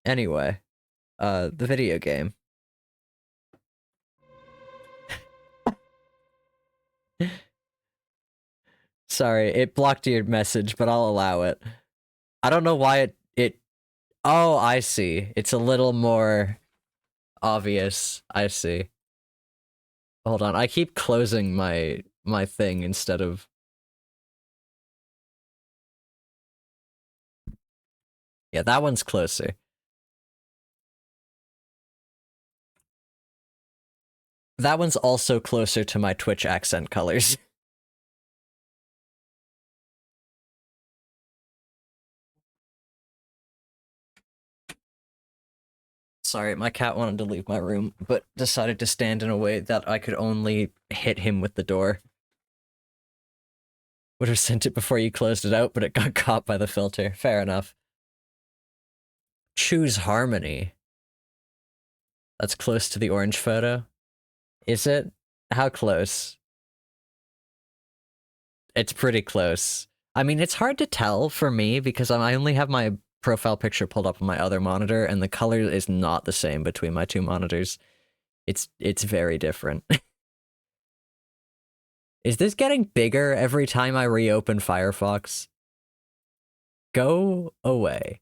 Anyway, the video game. Sorry, it blocked your message, but I'll allow it. I don't know why it... Oh, I see. It's a little more obvious. I see. Hold on, I keep closing my thing instead of... Yeah, that one's closer. That one's also closer to my Twitch accent colors. Sorry, my cat wanted to leave my room, but decided to stand in a way that I could only hit him with the door. Would have sent it before you closed it out, but it got caught by the filter. Fair enough. Choose Harmony. That's close to the orange photo. Is it? How close? It's pretty close. I mean, it's hard to tell for me because I only have my profile picture pulled up on my other monitor, and the color is not the same between my two monitors. It's very different. Is this getting bigger every time I reopen Firefox? Go away.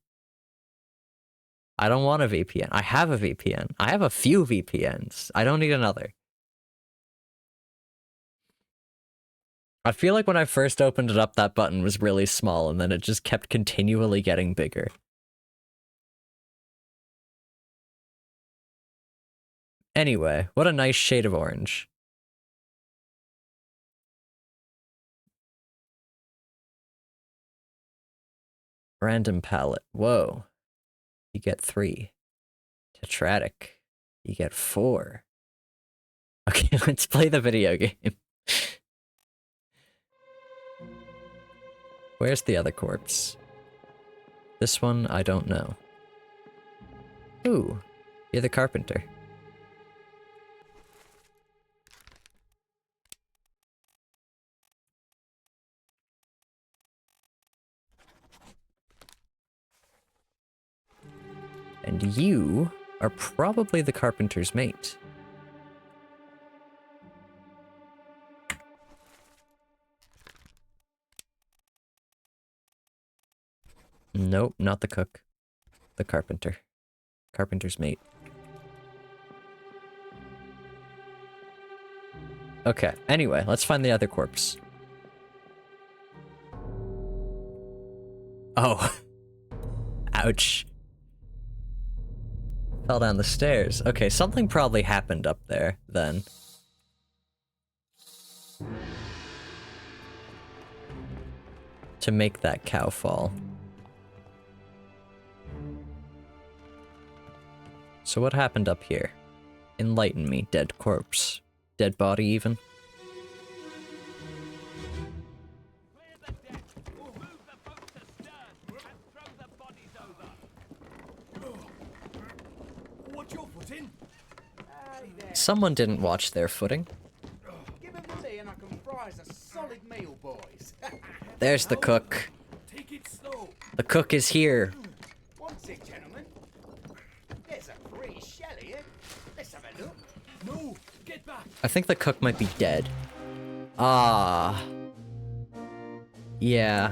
I don't want a VPN. I have a VPN. I have a few VPNs. I don't need another. I feel like when I first opened it up, that button was really small, and then it just kept continually getting bigger. Anyway, what a nice shade of orange. Random palette. Whoa. You get 3. Tetratic. You get 4. Okay, let's play the video game. Where's the other corpse? This one, I don't know. Ooh, you're the carpenter. And you are probably the carpenter's mate. Nope, not the cook. The carpenter. Carpenter's mate. Okay, anyway, let's find the other corpse. Oh. Ouch. Fell down the stairs. Okay, something probably happened up there, then. To make that cow fall. So what happened up here? Enlighten me, dead corpse. Dead body, even? Clear the deck. Move the boat to stern and throw the bodies over. What's your foot in? Someone didn't watch their footing. Give him the tea and I can fry us a solid meal, boys. There's the cook. Take it slow. The cook is here. One sec, gentlemen. There's a free shell here. Let's have a look. No, get back. I think the cook might be dead. Ah. Yeah.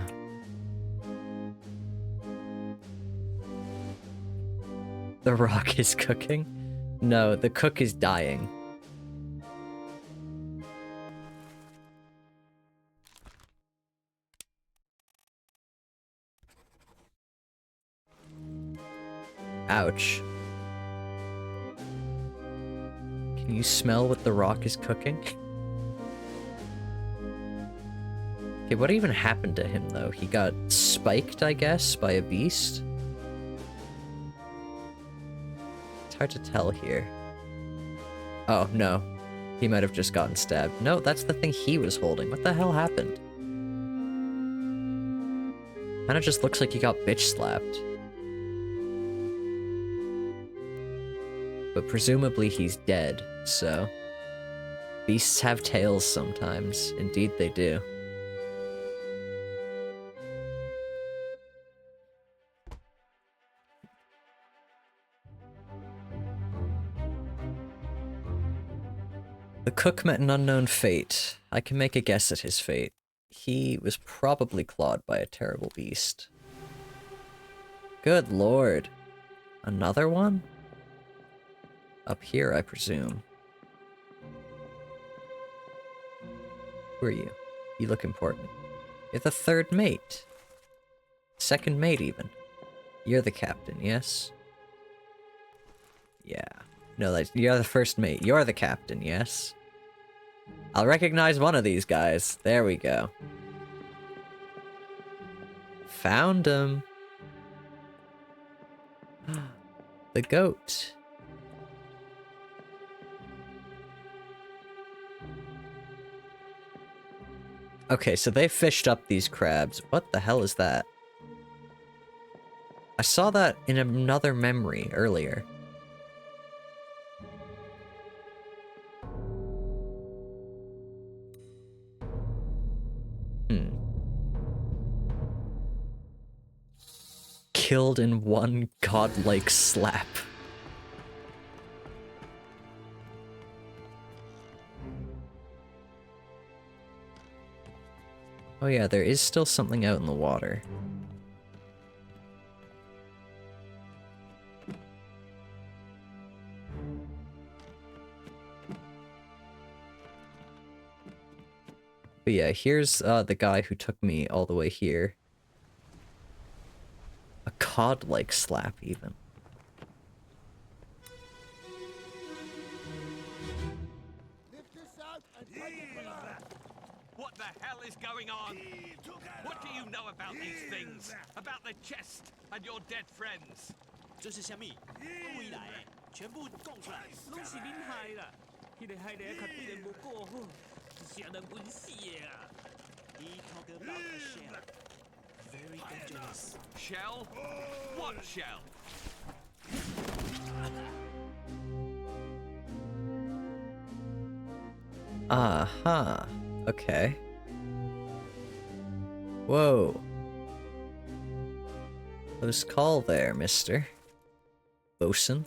The rock is cooking? No, the cook is dying. Ouch. Can you smell what the rock is cooking? Okay, what even happened to him, though? He got spiked, I guess, by a beast? It's hard to tell here. Oh, no. He might have just gotten stabbed. No, that's the thing he was holding. What the hell happened? Kinda just looks like he got bitch slapped. But presumably he's dead, so... Beasts have tails sometimes. Indeed they do. The cook met an unknown fate. I can make a guess at his fate. He was probably clawed by a terrible beast. Good lord. Another one? Up here, I presume. Who are you? You look important. You're the third mate. Second mate, even. You're the captain, yes? Yeah. No, you're the first mate. You're the captain, yes? I'll recognize one of these guys. There we go. Found him. The goat. Okay, so they fished up these crabs. What the hell is that? I saw that in another memory earlier. Killed in one godlike slap. Oh yeah, there is still something out in the water. But yeah, here's the guy who took me all the way here. A cod-like slap, even. What the hell is going on? What do you know about these things? About the chest and your dead friends? 这是虾米？未来的全部讲出来，拢是恁害啦！迄个害的较对人无顾好，是让人晕死的啊！He talk about a shell, very dangerous. Shell? What shell? Uh-huh. Okay. Whoa. Close call there, mister. Bosun.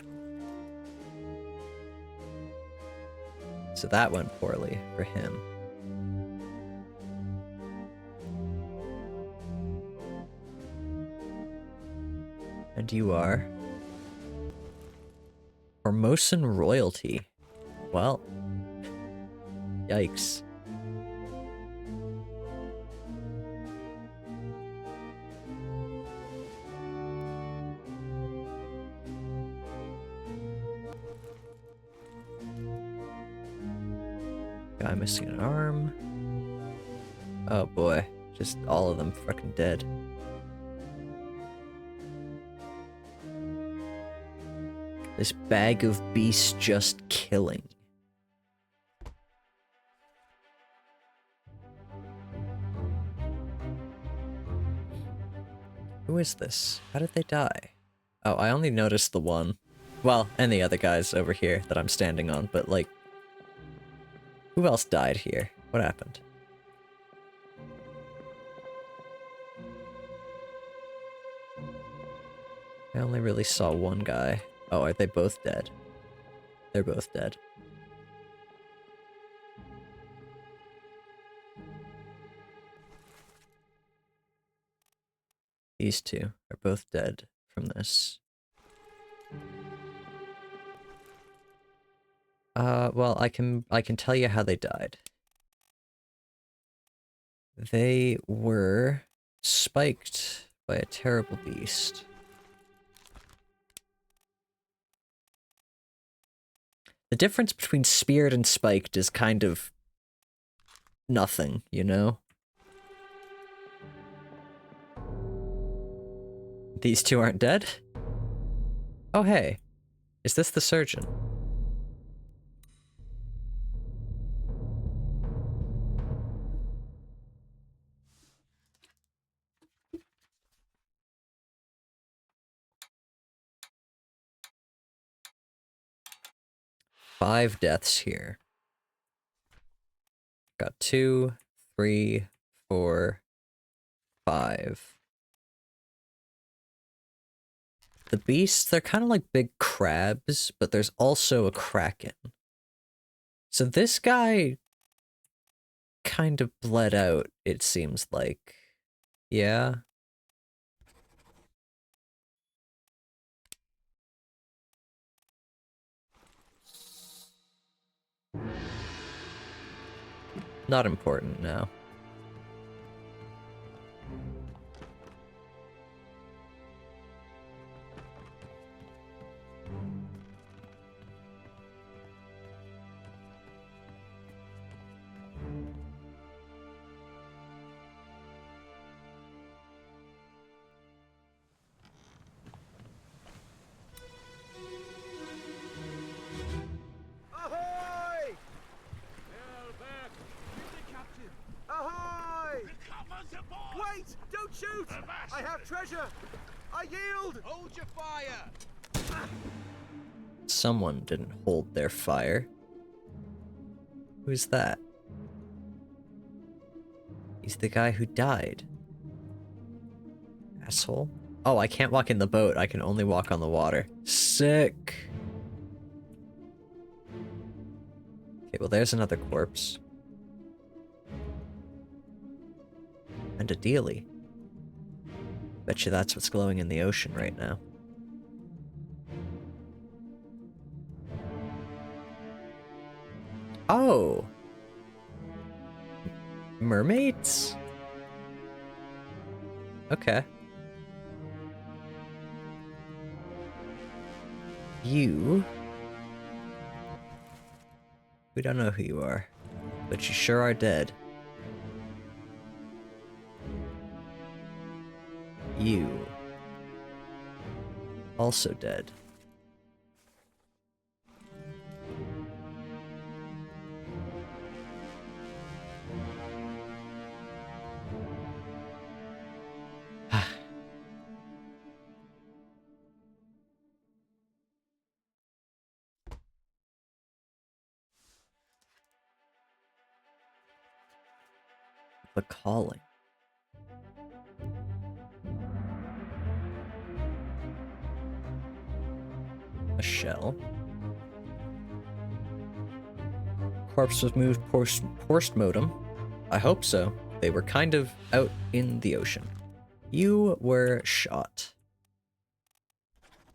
So that went poorly for him. And you are? Formosan royalty. Well. Yikes. Guy missing an arm. Oh boy, just all of them fucking dead. This bag of beasts just killing. Who is this? How did they die? Oh, I only noticed the one. Well, and the other guys over here that I'm standing on, but like... Who else died here? What happened? I only really saw one guy. Oh, are they both dead? They're both dead. These two are both dead from this. Well, I can tell you how they died. They were spiked by a terrible beast. The difference between speared and spiked is kind of nothing, you know? These two aren't dead? Oh hey, is this the surgeon? Five deaths here. Got 2, 3, 4, 5. The beasts, they're kind of like big crabs, but there's also a kraken. So this guy kind of bled out, it seems like. Yeah? Not important now. Wait! Don't shoot! I have treasure! I yield! Hold your fire! Someone didn't hold their fire. Who's that? He's the guy who died. Asshole. Oh, I can't walk in the boat. I can only walk on the water. Sick. Okay, well, there's another corpse. And a dealie. Bet you that's what's glowing in the ocean right now. Oh! Mermaids? Okay. You... We don't know who you are, but you sure are dead. You... Also dead. The calling. A shell. Corpse was moved post-mortem. I hope so. They were kind of out in the ocean. You were shot.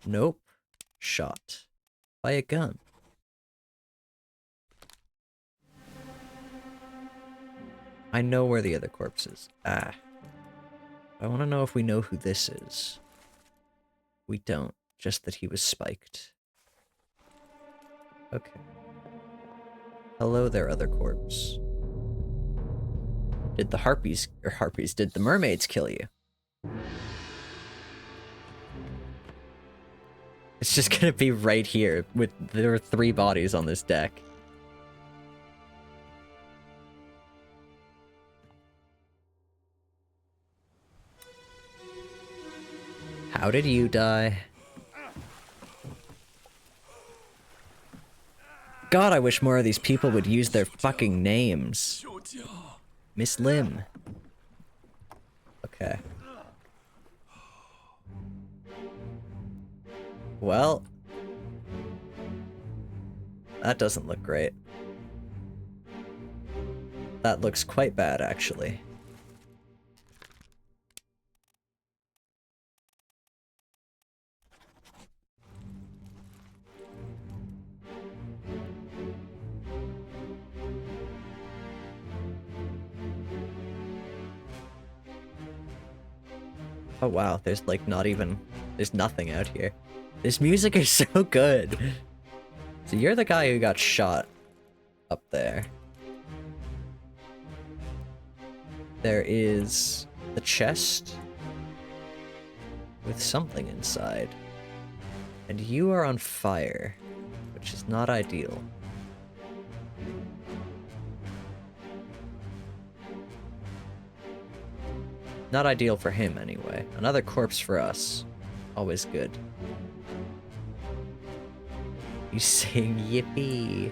Nope. Shot. By a gun. I know where the other corpse is. Ah. I want to know if we know who this is. We don't. Just that he was spiked. Okay. Hello there, other corpse. Did the did the mermaids kill you? It's just gonna be right here there are 3 bodies on this deck. How did you die? God, I wish more of these people would use their fucking names. Miss Lim. Okay. Well. That doesn't look great. That looks quite bad, actually. Oh wow, there's like there's nothing out here. This music is so good. So you're the guy who got shot up there. There is the chest with something inside. And you are on fire, which is not ideal. Not ideal for him, anyway. Another corpse for us. Always good. You sing yippee.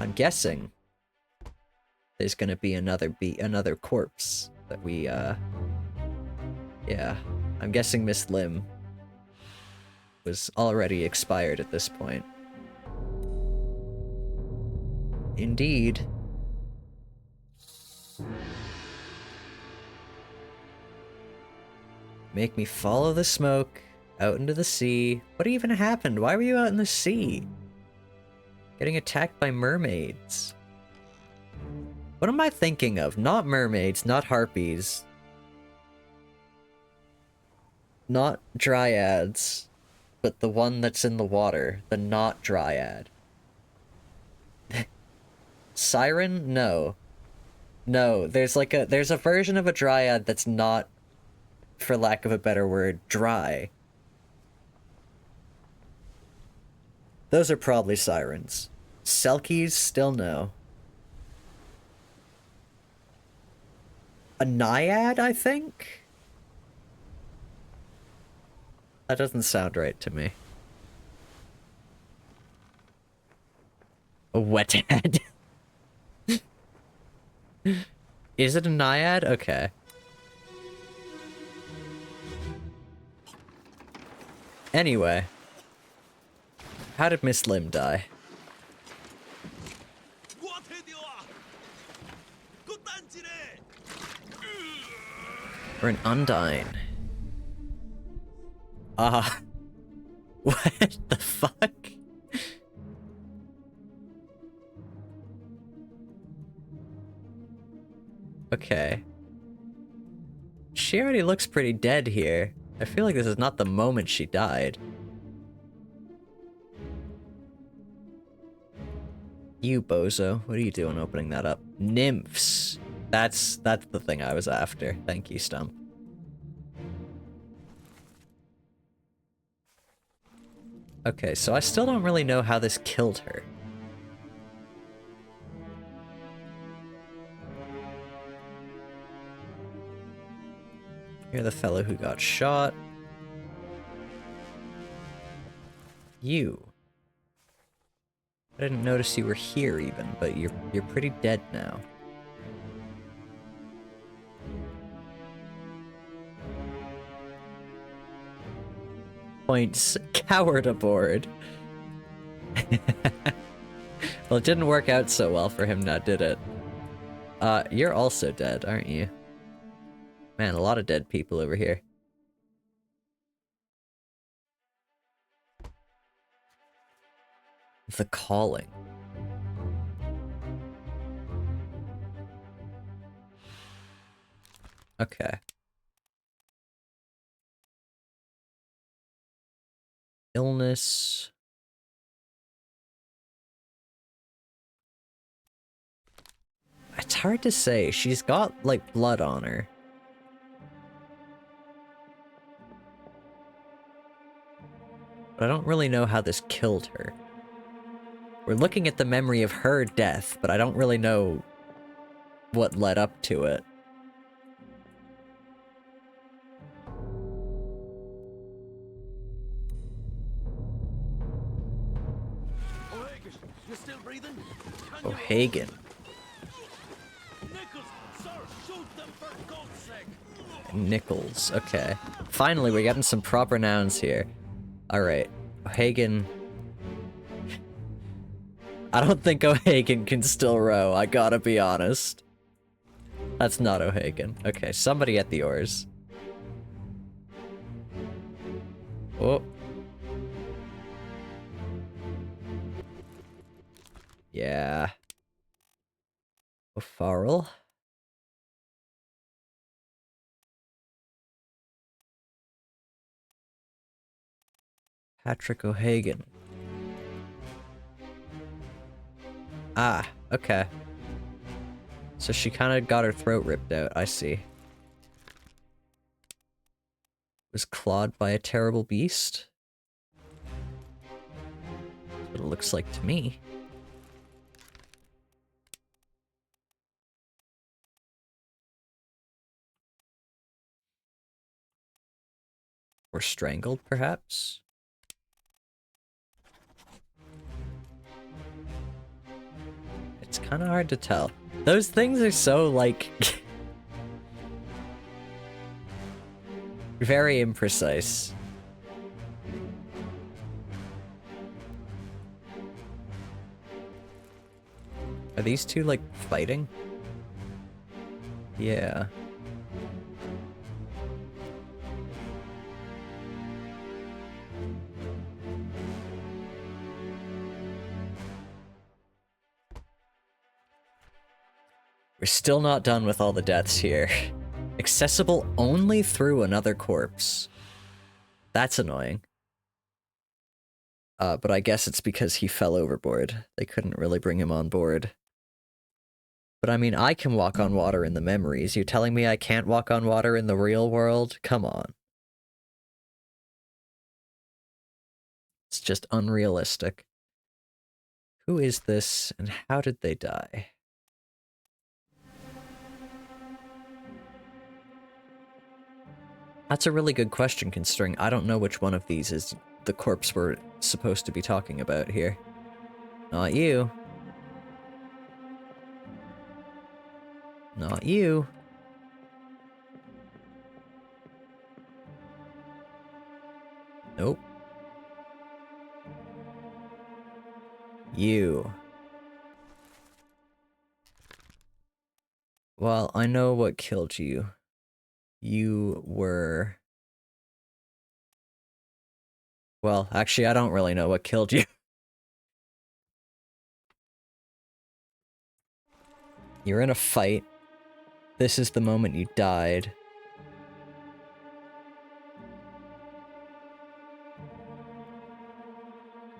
I'm guessing there's gonna be another corpse that we, yeah. I'm guessing Miss Lim was already expired at this point. Indeed. Make me follow the smoke out into the sea. What even happened? Why were you out in the sea? Getting attacked by mermaids. What am I thinking of? Not mermaids, not harpies. Not dryads, but the one that's in the water. The not dryad. Siren? No. No, there's a version of a dryad that's not, for lack of a better word, dry. Those are probably sirens. Selkies? Still no. a naiad, I think? That doesn't sound right to me. A wethead. Is it a naiad? Okay. Anyway. How did Miss Lim die? We're an Undyne. What the fuck? Okay. She already looks pretty dead here. I feel like this is not the moment she died. You bozo, what are you doing opening that up? Nymphs. That's the thing I was after. Thank you, Stump. Okay, so I still don't really know how this killed her. You're the fellow who got shot. You. I didn't notice you were here even, but you're pretty dead now. Points. Coward aboard. Well, it didn't work out so well for him now, did it? You're also dead, aren't you? Man, a lot of dead people over here. The Calling. Okay. Illness. It's hard to say. She's got, like, blood on her. But I don't really know how this killed her. We're looking at the memory of her death, but I don't really know what led up to it. You still breathing? O'Hagan. Nichols, sir, shoot them for God's sake. Nichols. Okay. Finally, we're getting some proper nouns here. Alright. O'Hagan. I don't think O'Hagan can still row, I gotta be honest. That's not O'Hagan. Okay, somebody at the oars. Oh. Yeah. O'Farrell. Patrick O'Hagan. Ah, okay. So she kind of got her throat ripped out, I see. Was clawed by a terrible beast? That's what it looks like to me. Or strangled, perhaps? It's kind of hard to tell. Those things are so, like... very imprecise. Are these two, like, fighting? Yeah. We're still not done with all the deaths here. Accessible only through another corpse. That's annoying. But I guess it's because he fell overboard. They couldn't really bring him on board. But I mean, I can walk on water in the memories. You're telling me I can't walk on water in the real world? Come on. It's just unrealistic. Who is this, and how did they die? That's a really good question, considering I don't know which one of these is the corpse we're supposed to be talking about here. Not you. Not you. Nope. You. Well, I know what killed you. You were... Well, actually, I don't really know what killed you. You're in a fight. This is the moment you died.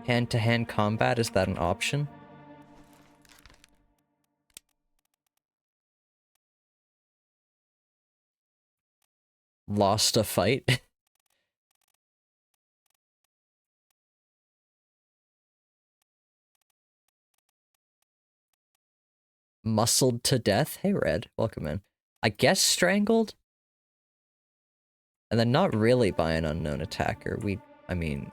Hand-to-hand combat, is that an option? Lost a fight? Muscled to death? Hey, Red. Welcome in. I guess strangled? And then not really by an unknown attacker. I mean...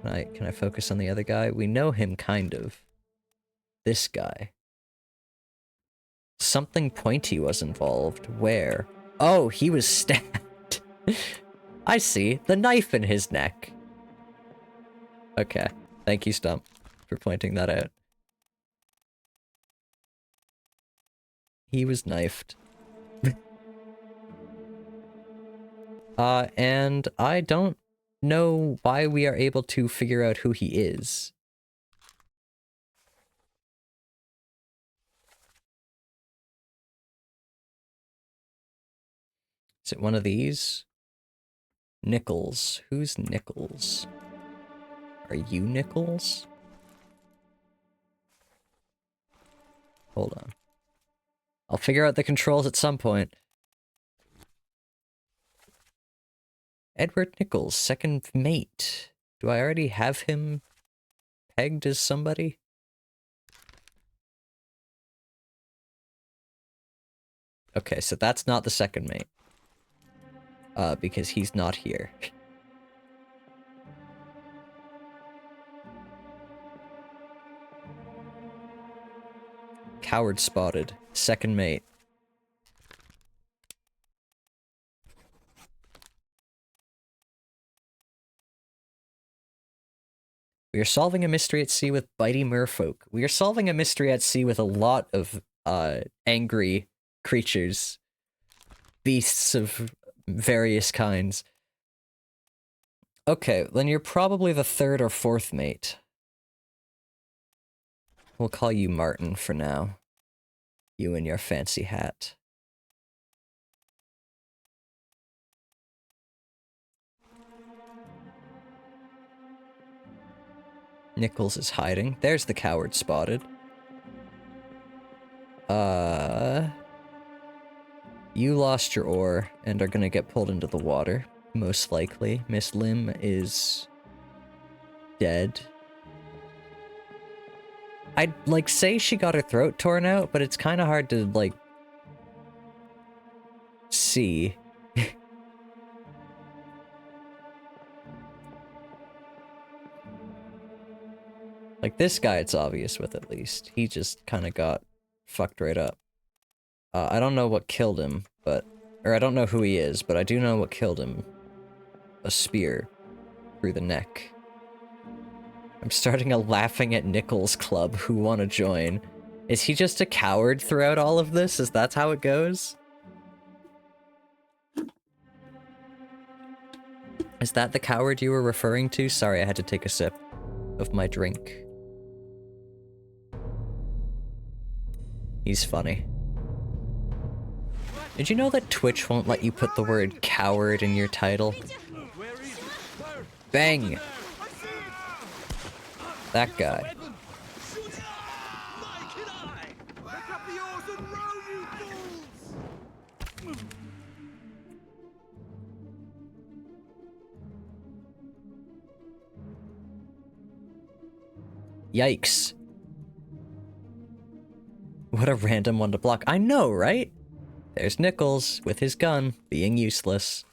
Can I focus on the other guy? We know him, kind of. This guy. Something pointy was involved. Where? Oh, he was stabbed. I see. The knife in his neck. Okay. Thank you, Stump, for pointing that out. He was knifed. And I don't know why we are able to figure out who he is. Is it one of these? Nichols. Who's Nichols? Are you Nichols? Hold on. I'll figure out the controls at some point. Edward Nichols, second mate. Do I already have him pegged as somebody? Okay, so that's not the second mate. Because he's not here. Coward spotted. Second mate. We are solving a mystery at sea with bitey merfolk. We are solving a mystery at sea with a lot of, angry creatures. Beasts of various kinds. Okay, then you're probably the third or fourth mate. We'll call you Martin for now. You and your fancy hat. Nichols is hiding. There's the coward spotted. You lost your oar and are gonna get pulled into the water, most likely. Miss Lim is dead. I'd, like, say she got her throat torn out, but it's kind of hard to, like, see. Like, this guy it's obvious with, at least. He just kind of got fucked right up. I don't know what killed him, but... Or I don't know who he is, but I do know what killed him. A spear through the neck. I'm starting a laughing at Nichols club. Who want to join? Is he just a coward throughout all of this? Is that how it goes? Is that the coward you were referring to? Sorry, I had to take a sip of my drink. He's funny. Did you know that Twitch won't let you put the word coward in your title? Bang! That guy. Yikes. What a random one to block. I know, right? There's Nichols with his gun, being useless.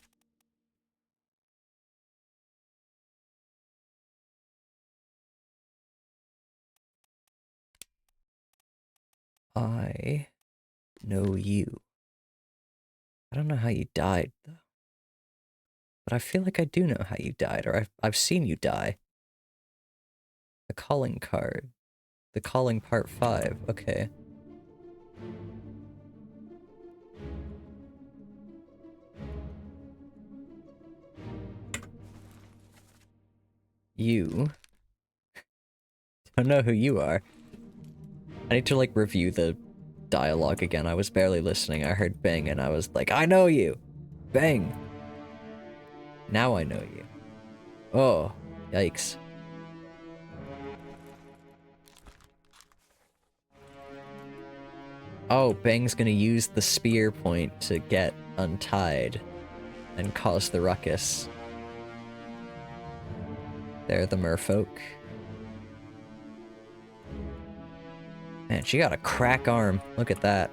I know you. I don't know how you died, though. But I feel like I do know how you died, or I've seen you die. The calling card. The calling part 5, okay. You don't know who you are. I need to, like, review the dialogue again. I was barely listening. I heard bang and I was like, I know you! Bang! Now I know you. Oh, yikes. Oh, Bang's gonna use the spear point to get untied and cause the ruckus. They're the merfolk. Man, she got a crack arm. Look at that.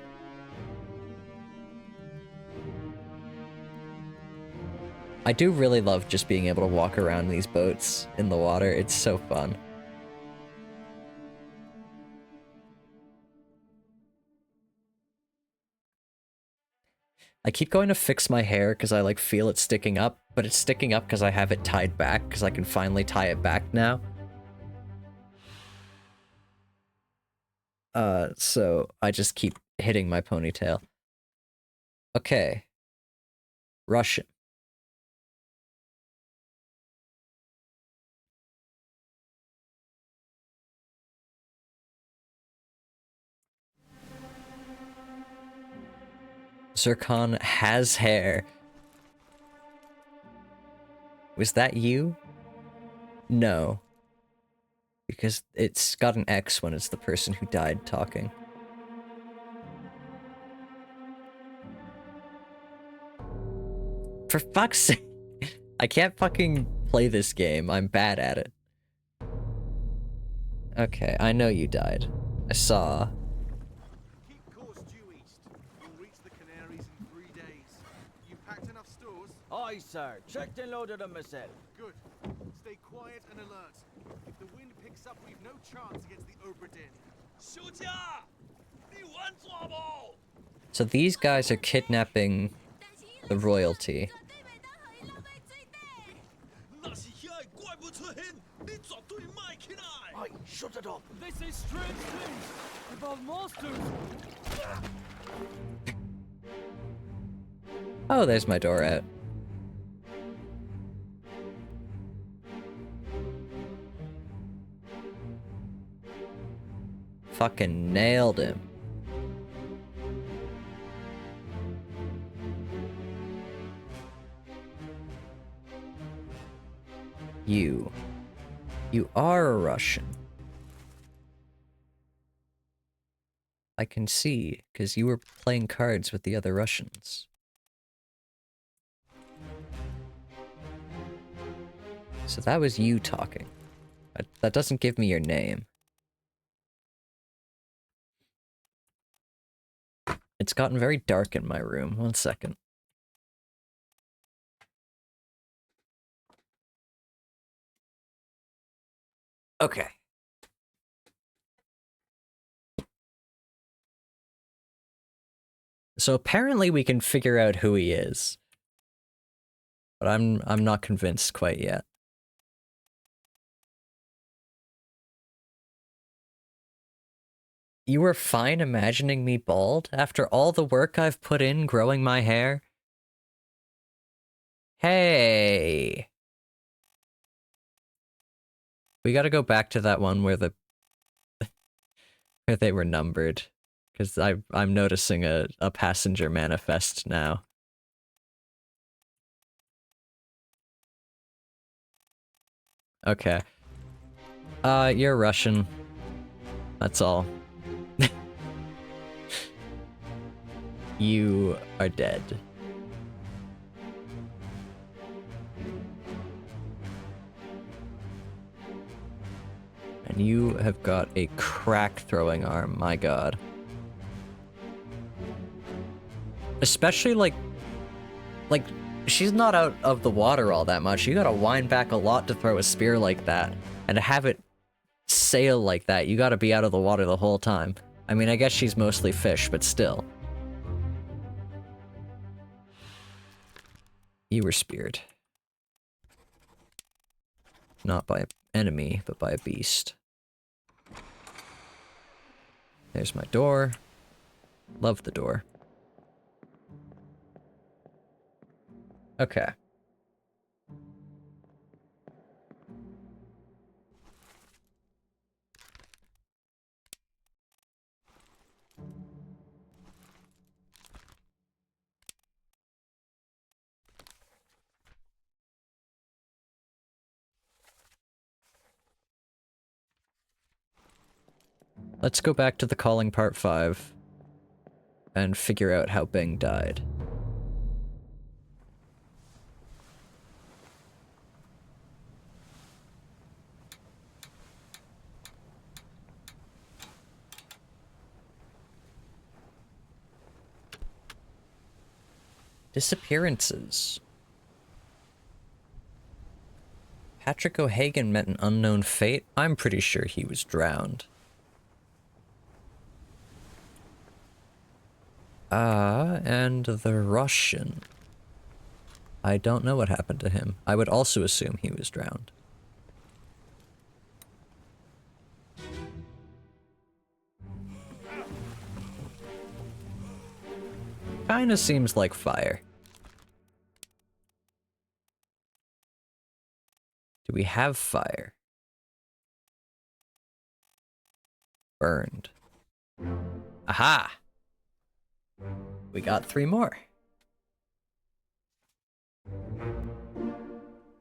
I do really love just being able to walk around these boats in the water. It's so fun. I keep going to fix my hair because I like feel it sticking up, but it's sticking up because I have it tied back because I can finally tie it back now. So I just keep hitting my ponytail. Okay. Russian. Zircon has hair. Was that you? No. Because it's got an X when it's the person who died talking. For fuck's sake. I can't fucking play this game. I'm bad at it. Okay, I know you died. I saw. Keep course due east. You'll reach the Canaries in 3 days. You packed enough stores? Aye, sir. Checked and loaded them myself. Good. Stay quiet and alert. If the wind picks up, we've no chance against the Obra Dinn. So these guys are kidnapping the royalty. Aye, shut it up. They say strange things about monsters. Oh, there's my door out. Fucking nailed him. You are a Russian. I can see, because you were playing cards with the other Russians. So that was you talking. That doesn't give me your name. It's gotten very dark in my room. 1 second. Okay. So apparently we can figure out who he is. But I'm not convinced quite yet. You were fine imagining me bald after all the work I've put in growing my hair? Hey. We gotta go back to that one where the where they were numbered. Because I'm noticing a passenger manifest now. Okay. You're Russian. That's all. You are dead. And you have got a crack throwing arm, my god. Especially like she's not out of the water all that much. You gotta wind back a lot to throw a spear like that, and to have it sail like that, you gotta be out of the water the whole time. I mean, I guess she's mostly fish, but still. You were speared. Not by an enemy, but by a beast. There's my door. Love the door. Okay. Let's go back to the calling part 5 and figure out how Bing died. Disappearances. Patrick O'Hagan met an unknown fate. I'm pretty sure he was drowned. And the Russian. I don't know what happened to him. I would also assume he was drowned. Kinda seems like fire. Do we have fire? Burned. Aha! We got 3 more.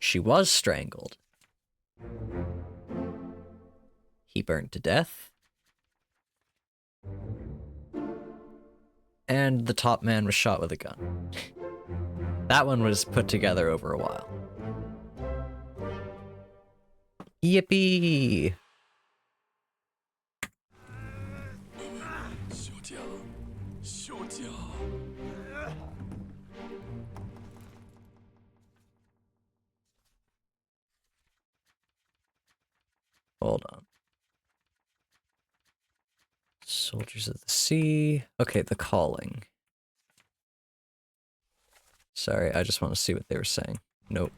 She was strangled. He burned to death. And the top man was shot with a gun. That one was put together over a while. Yippee! Hold on. Soldiers of the Sea. Okay, the calling. Sorry, I just want to see what they were saying. Nope.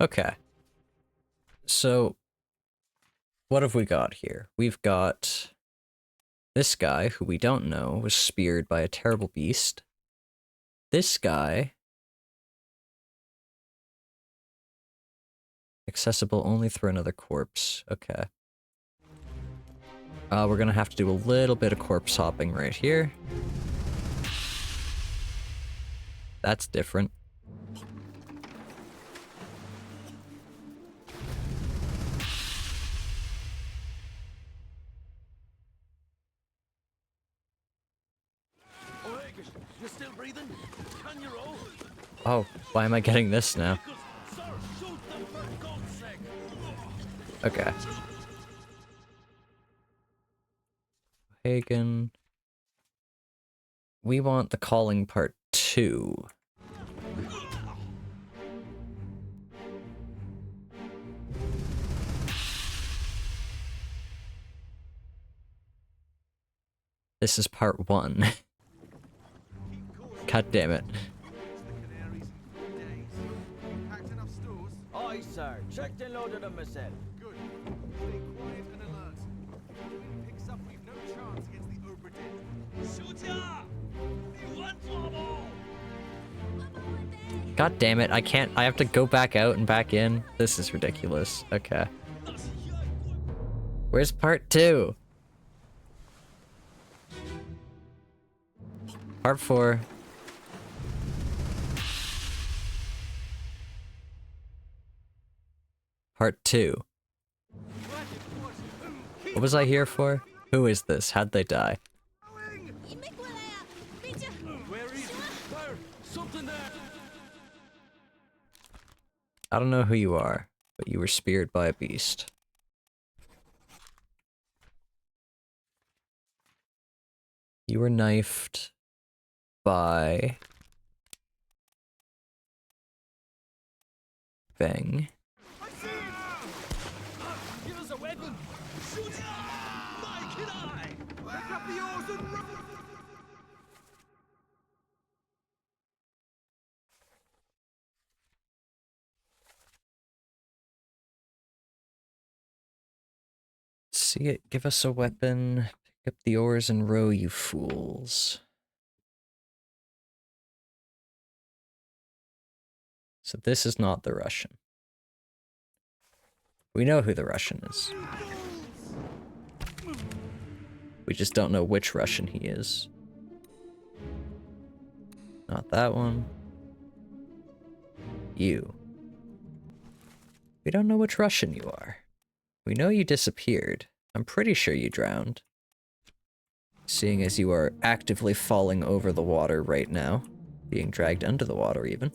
Okay. So, what have we got here? We've got this guy, who we don't know, was speared by a terrible beast. This guy, accessible only through another corpse. Okay. We're gonna have to do a little bit of corpse hopping right here. That's different. You're still breathing? Can you roll? Oh, why am I getting this now? Sir, shoot them for God's sake! Okay. Hagen. We want the calling part 2. This is part 1. God damn it. Aye, sir. Checked and loaded them myself. Good. Stay quiet and alert. If the wind picks up, we've no chance against the Obra Dinn. God damn it, I can't. I have to go back out and back in. This is ridiculous. Okay. Where's part 2? Part 4. Part 2. What was I here for? Who is this? How'd they die? I don't know who you are, but you were speared by a beast. You were knifed by Bang. Give us a weapon! Shoot! Mike and I! Pick up the oars and row! See it, give us a weapon. Pick up the oars and row, you fools. So this is not the Russian. We know who the Russian is. We just don't know which Russian he is. Not that one. You. We don't know which Russian you are. We know you disappeared. I'm pretty sure you drowned. Seeing as you are actively falling over the water right now. Being dragged under the water, even.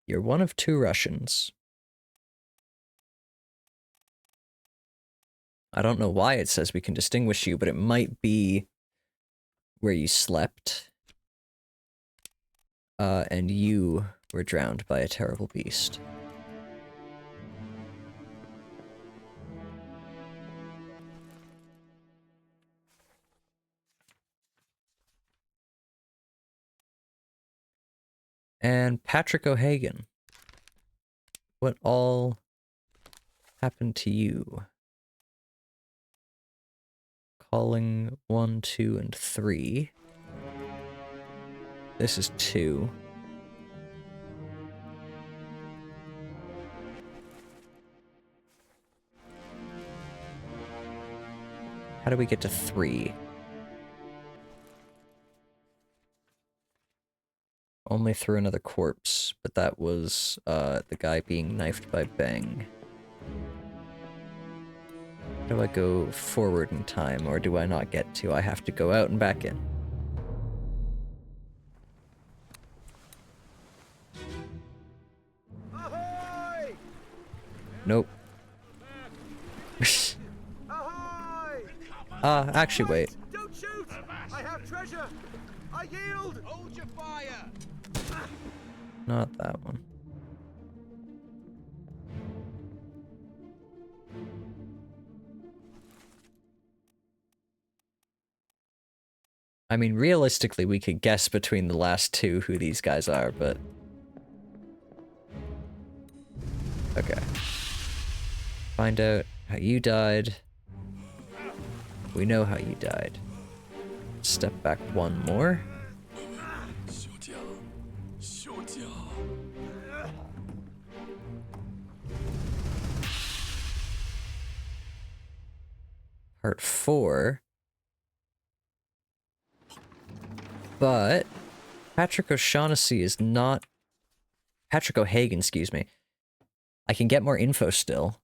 You're one of two Russians. I don't know why it says we can distinguish you, but it might be where you slept. And you were drowned by a terrible beast. And Patrick O'Hagan. What all happened to you? Calling 1, 2, and 3. This is 2. How do we get to 3? Only through another corpse, but that was the guy being knifed by Bang. Do I go forward in time, or do I not get to? I have to go out and back in. Ahoy! Nope. Ahoy! Actually, wait. Don't shoot! I have treasure! I yield! Hold your fire! Not that one. I mean, realistically, we could guess between the last two who these guys are, but... Okay. Find out how you died. We know how you died. Step back one more. Part 4. But Patrick O'Shaughnessy is not... Patrick O'Hagan, excuse me. I can get more info still.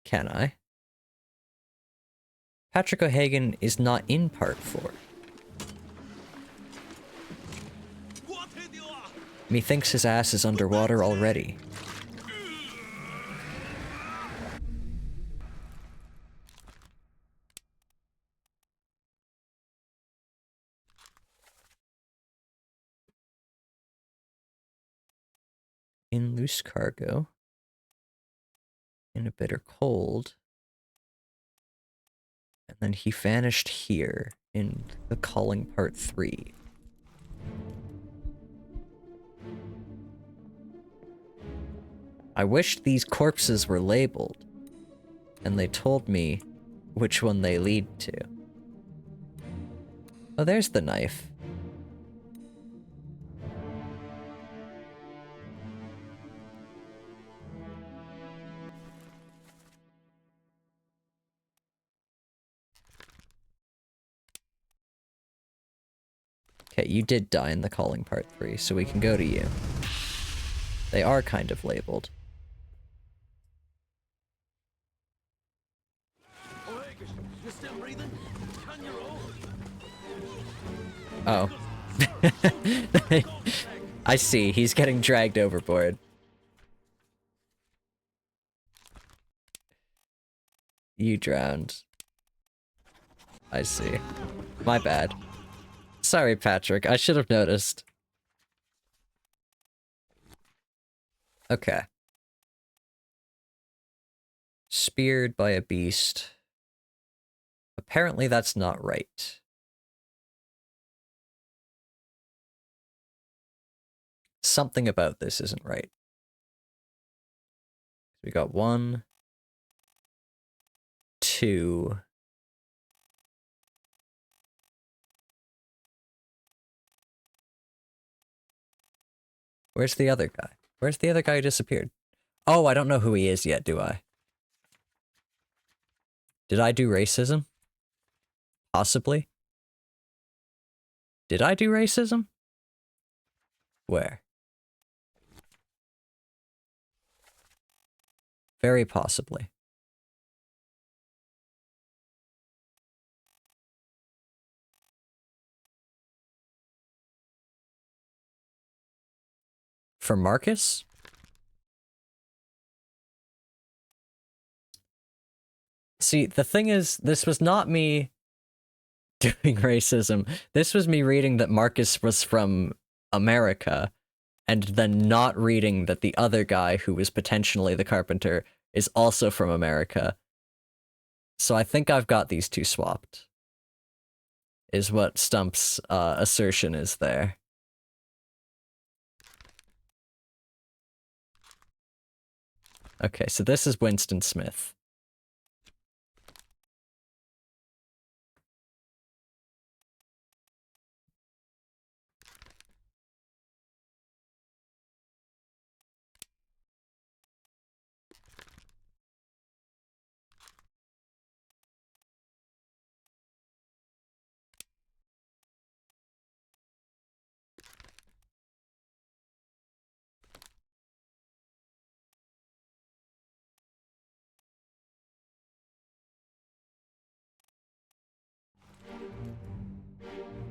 Can I? Patrick O'Hagan is not in part 4. Methinks his ass is underwater already. In loose cargo. In a bitter cold. And then he vanished here in the Calling Part 3. I wish these corpses were labeled, and they told me which one they lead to. Oh, there's the knife. Okay, you did die in the Calling Part 3, so we can go to you. They are kind of labeled. You still breathing? Can you roll? Oh. I see, he's getting dragged overboard. You drowned. I see. My bad. Sorry, Patrick, I should have noticed. Okay. Speared by a beast. Apparently that's not right. Something about this isn't right. We got 1, 2. Where's the other guy? Where's the other guy who disappeared? Oh, I don't know who he is yet, do I? Did I do racism? Possibly. Did I do racism? Where? Very possibly. For Marcus? See, the thing is, this was not me doing racism. This was me reading that Marcus was from America, and then not reading that the other guy who was potentially the carpenter is also from America. So I think I've got these two swapped. Is what Stump's assertion is there. Okay, so this is Winston Smith.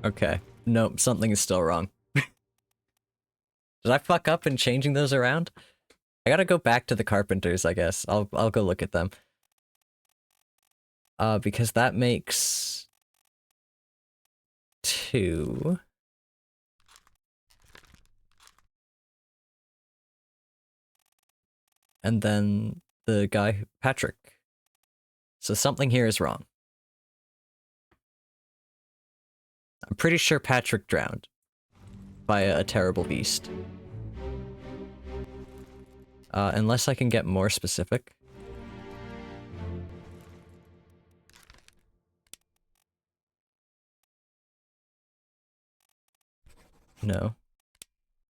Okay. Nope, something is still wrong. Did I fuck up in changing those around? I gotta go back to the carpenters, I guess. I'll go look at them. Because that makes 2. And then the guy, Patrick. So something here is wrong. I'm pretty sure Patrick drowned by a terrible beast. Unless I can get more specific. No.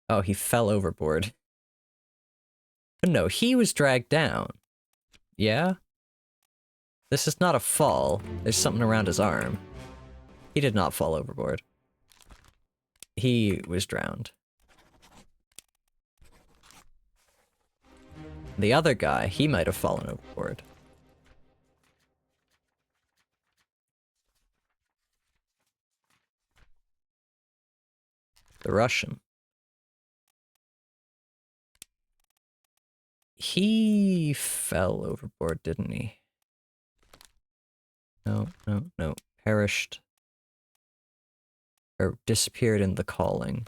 Oh, he fell overboard. But no, he was dragged down. Yeah? This is not a fall. There's something around his arm. He did not fall overboard. He was drowned. The other guy, he might have fallen overboard. The Russian. He fell overboard, didn't he? No, no, no. Perished. Or disappeared in the calling.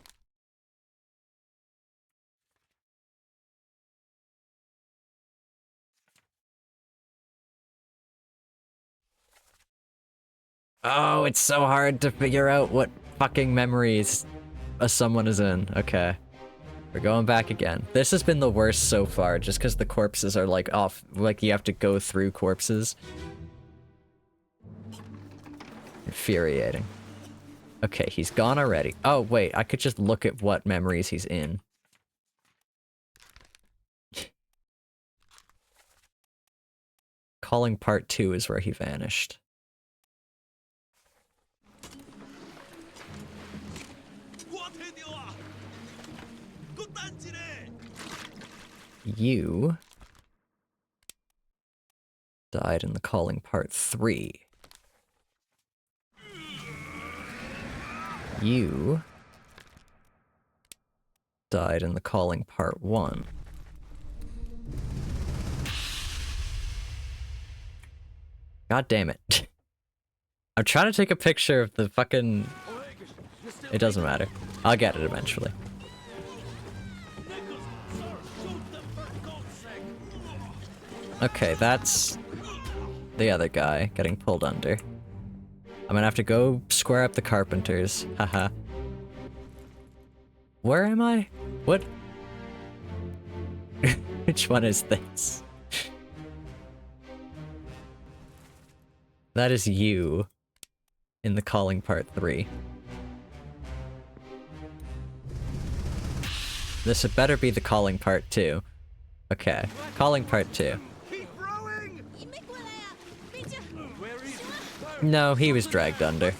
Oh, it's so hard to figure out what fucking memories someone is in. Okay. We're going back again. This has been the worst so far, just because the corpses are, like, off. Like, you have to go through corpses. Infuriating. Okay, he's gone already. Oh, wait, I could just look at what memories he's in. Calling part 2 is where he vanished. You died in the calling part 3. You died in the calling part 1. God damn it. I'm trying to take a picture of the fucking... It doesn't matter. I'll get it eventually. Okay, that's the other guy getting pulled under. I'm gonna have to go square up the carpenters. Haha. Where am I? What? Which one is this? That is you in the calling part 3. This had better be the calling part 2. Okay, calling part 2. No, he was dragged under.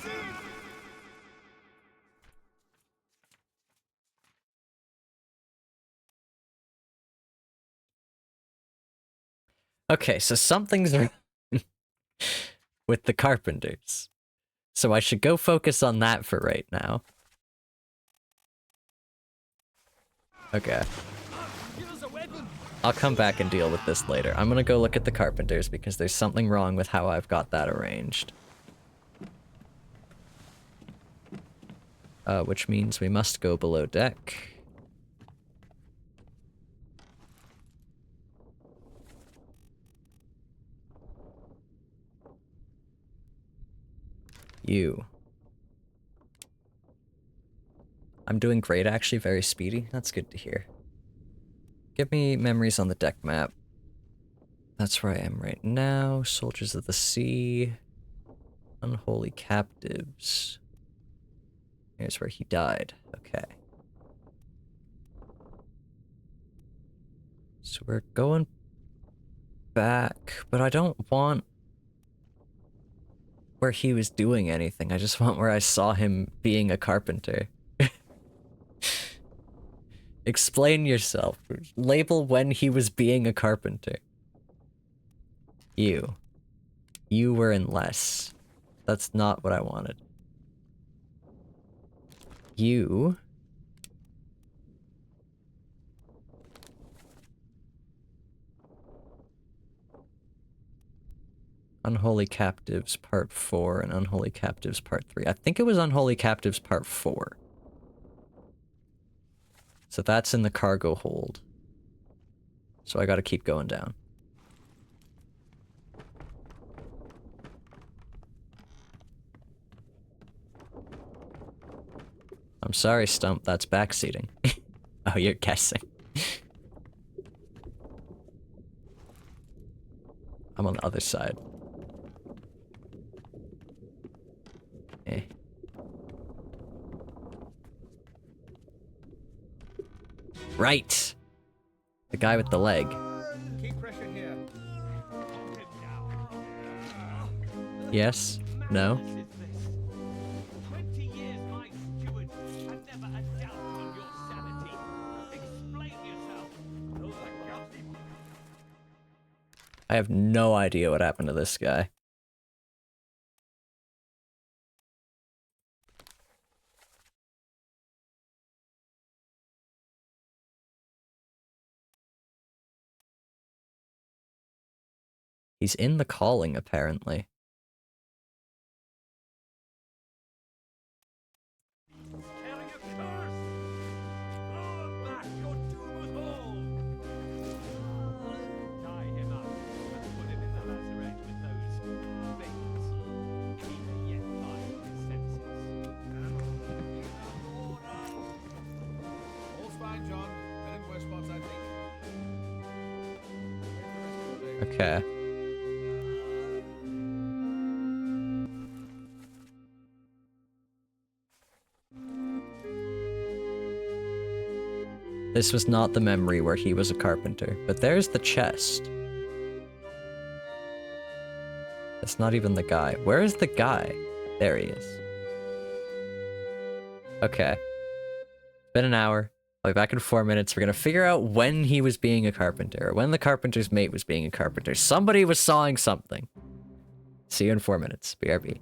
Okay, so something's wrong with the carpenters. So I should go focus on that for right now. Okay. I'll come back and deal with this later. I'm gonna go look at the carpenters because there's something wrong with how I've got that arranged. Which means we must go below deck. You. I'm doing great, actually, very speedy. That's good to hear. Give me memories on the deck map. That's where I am right now. Soldiers of the Sea. Unholy Captives. Here's where he died. Okay. So we're going back, but I don't want where he was doing anything. I just want where I saw him being a carpenter. Explain yourself. Label when he was being a carpenter. You. You were in less. That's not what I wanted. You. Unholy Captives Part 4 and Unholy Captives Part 3. I think it was Unholy Captives Part 4. So that's in the cargo hold. So I gotta keep going down. I'm sorry, Stump, that's backseating. Oh, you're guessing. I'm on the other side. Eh. Right! The guy with the leg. Keep pressure here. Yes? No? 20 years my steward, and never a doubt on your sanity. Explain yourself. Those are guilty. I have no idea what happened to this guy. He's in the calling, apparently. Carry your curse. Throw back your doom of all. Tie him up and put him in the lazaret with those things. He may yet find his senses. All's fine, John. Been in worse spots, I think. Okay. This was not the memory where he was a carpenter, but there's the chest. That's not even the guy. Where is the guy? There he is. Okay. It's been an hour. I'll be back in 4 minutes. We're gonna figure out when he was being a carpenter, or when the carpenter's mate was being a carpenter. Somebody was sawing something. See you in 4 minutes. BRB.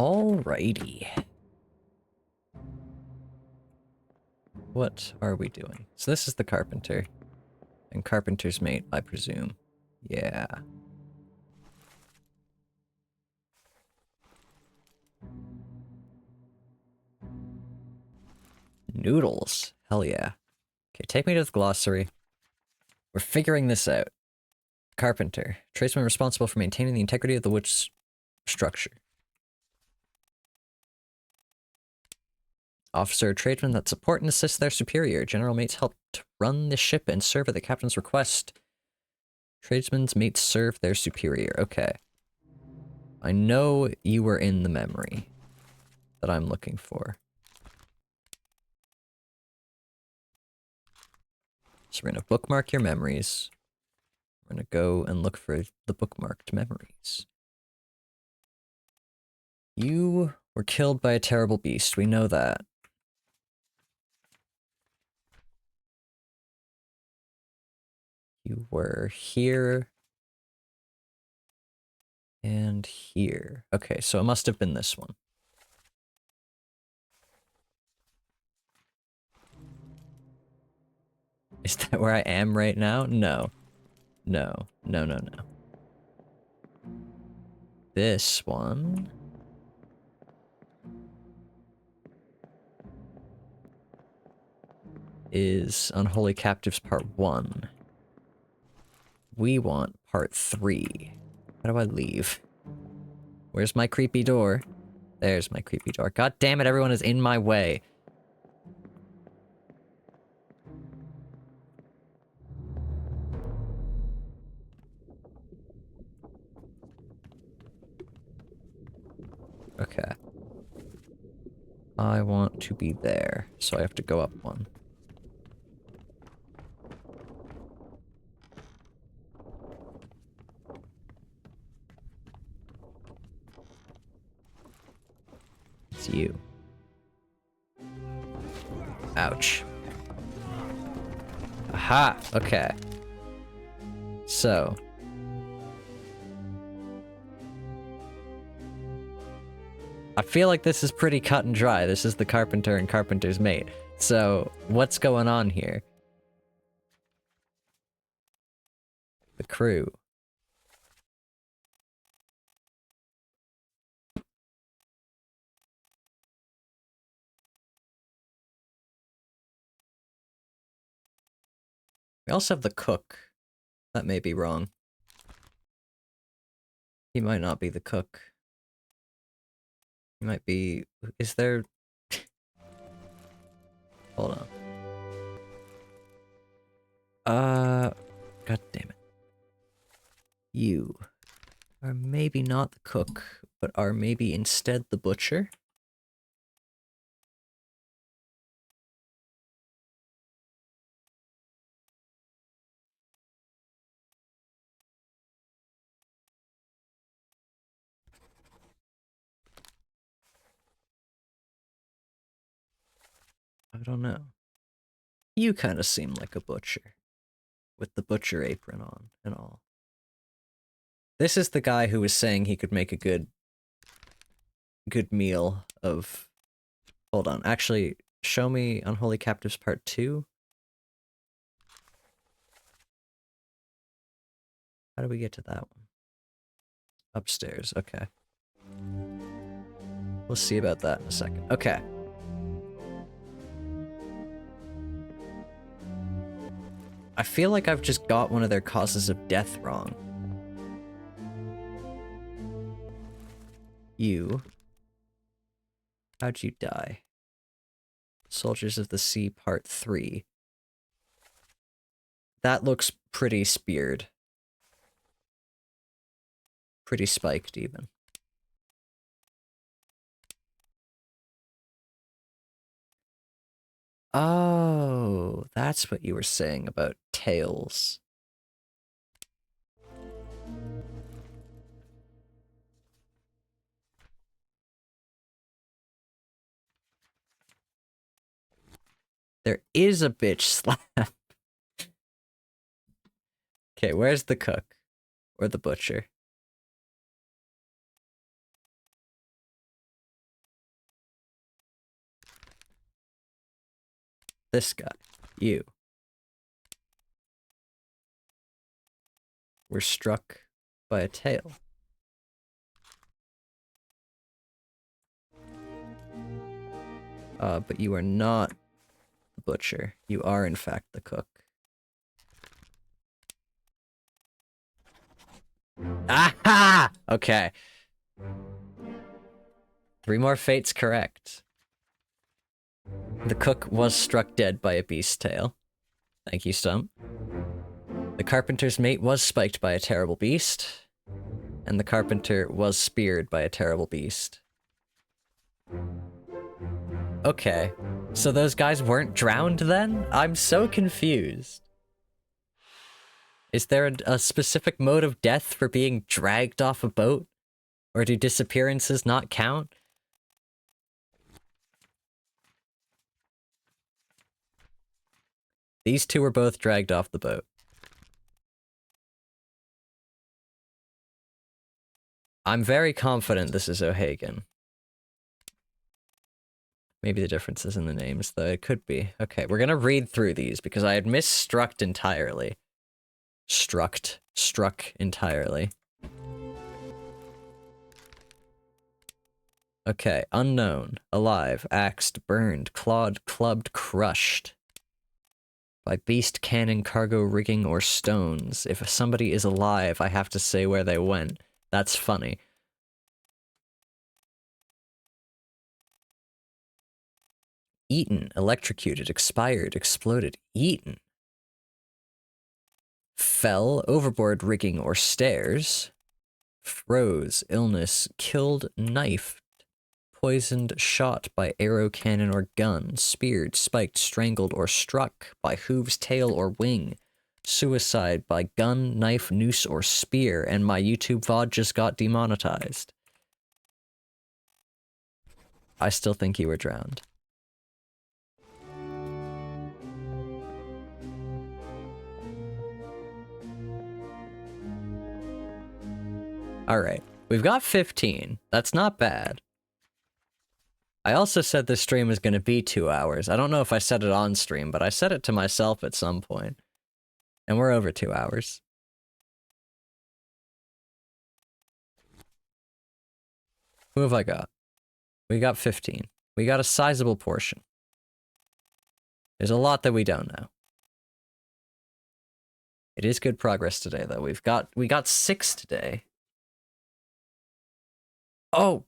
Alrighty. What are we doing? So this is the carpenter. And carpenter's mate, I presume. Yeah. Noodles. Hell yeah. Okay, take me to the glossary. We're figuring this out. Carpenter. Tradesman responsible for maintaining the integrity of the wood structure. Officer or tradesman that support and assist their superior. General mates help to run the ship and serve at the captain's request. Tradesmen's mates serve their superior. Okay. I know you were in the memory that I'm looking for. So we're gonna bookmark your memories. We're gonna go and look for the bookmarked memories. You were killed by a terrible beast. We know that. You were here. And here. Okay, so it must have been this one. Is that where I am right now? No. No. No, no, no. This one... is Unholy Captives Part 1. We want Part 3. How do I leave? Where's my creepy door? There's my creepy door. God damn it, everyone is in my way. Okay. I want to be there, so I have to go up one. It's you. Ouch. Aha! Okay. So. I feel like this is pretty cut and dry. This is the carpenter and carpenter's mate. So, what's going on here? The crew. We also have the cook. That may be wrong. He might not be the cook. He might be... Is there... Hold on. God damn it. You are maybe not the cook, but are maybe instead the butcher? I don't know. You kind of seem like a butcher. With the butcher apron on and all. This is the guy who was saying he could make a good meal of... Hold on, actually, show me Unholy Captives Part 2. How do we get to that one? Upstairs, okay. We'll see about that in a second. Okay. I feel like I've just got one of their causes of death wrong. You. How'd you die? Soldiers of the Sea Part 3. That looks pretty speared. Pretty spiked, even. Oh, that's what you were saying about tails. There is a bitch slap. Okay, where's the cook? Or the butcher? This guy. You. Were struck by a tail. But you are not the butcher. You are, in fact, the cook. Aha! Okay. 3 more fates correct. The cook was struck dead by a beast's tail. Thank you, Stump. The carpenter's mate was spiked by a terrible beast. And the carpenter was speared by a terrible beast. Okay. So those guys weren't drowned then? I'm so confused. Is there a specific mode of death for being dragged off a boat? Or do disappearances not count? These two were both dragged off the boat. I'm very confident this is O'Hagan. Maybe the difference is in the names, though. It could be. Okay, we're gonna read through these because I had misstruck entirely. Struck entirely. Okay, unknown, alive, axed, burned, clawed, clubbed, crushed. By beast, cannon, cargo, rigging, or stones. If somebody is alive, I have to say where they went. That's funny. Eaten, electrocuted, expired, exploded, eaten. Fell, overboard, rigging, or stairs. Froze, illness, killed, knifed, poisoned, shot by arrow, cannon, or gun, speared, spiked, strangled, or struck by hooves, tail, or wing. Suicide by gun, knife, noose, or spear, and my YouTube VOD just got demonetized. I still think you were drowned. Alright, we've got 15. That's not bad. I also said this stream was going to be 2 hours. I don't know if I said it on stream, but I said it to myself at some point. And we're over 2 hours. Who have I got? We got 15. We got a sizable portion. There's a lot that we don't know. It is good progress today, though. We got 6 today. Oh,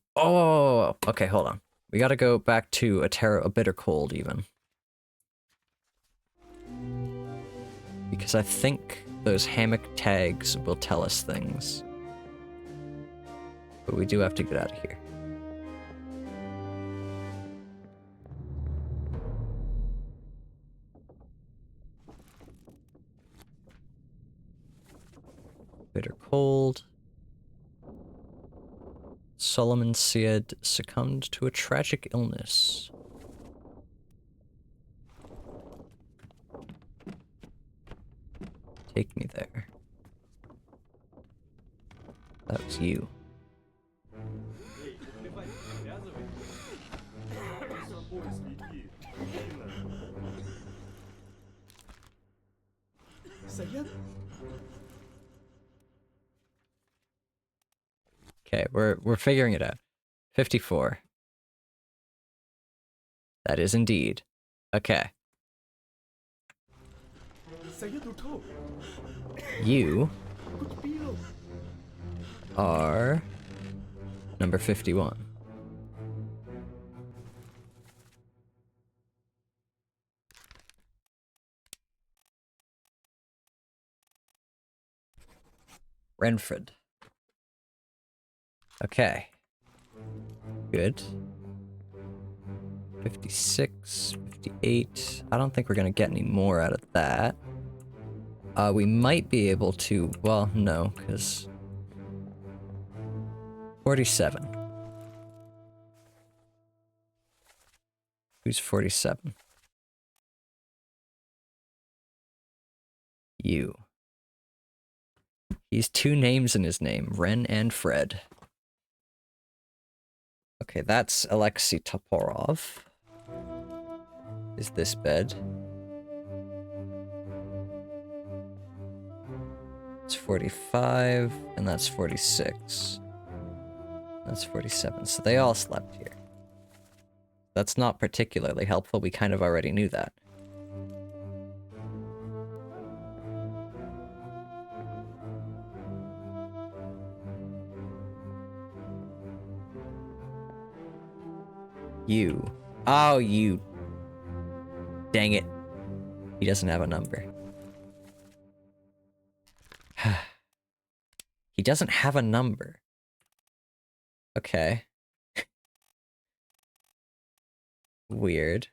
okay, hold on. We gotta go back to a bitter cold, even. Because I think those hammock tags will tell us things. But we do have to get out of here. Bitter cold. Solomon Syed succumbed to a tragic illness. Take me there. That was you. Okay, we're figuring it out. 54. That is indeed. Okay. You are number 51. Renfred. Okay. Good. 56, 58. I don't think we're gonna get any more out of that. We might be able to, well, no, because 47. Who's 47? You. He's 2 names in his name, Ren and Fred. Okay, that's Alexei Toporov. Is this bed? It's 45, and that's 46. That's 47, so they all slept here. That's not particularly helpful, we kind of already knew that. You. Oh, you. Dang it. He doesn't have a number. He doesn't have a number. Okay. Weird.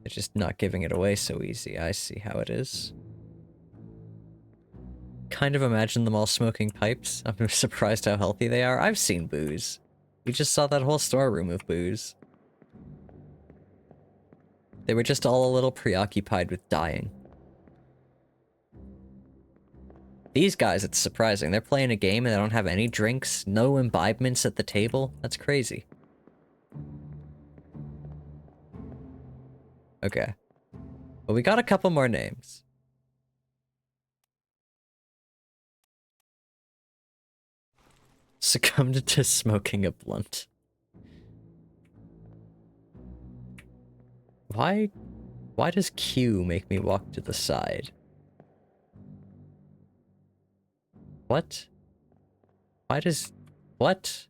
They're just not giving it away so easy. I see how it is. Kind of imagine them all smoking pipes. I'm surprised how healthy they are. I've seen booze. We just saw that whole storeroom of booze. They were just all a little preoccupied with dying. These guys, it's surprising. They're playing a game and they don't have any drinks, no imbibements at the table. That's crazy. Okay. Well, we got a couple more names. Succumbed to smoking a blunt. Why does Q make me walk to the side? What? What?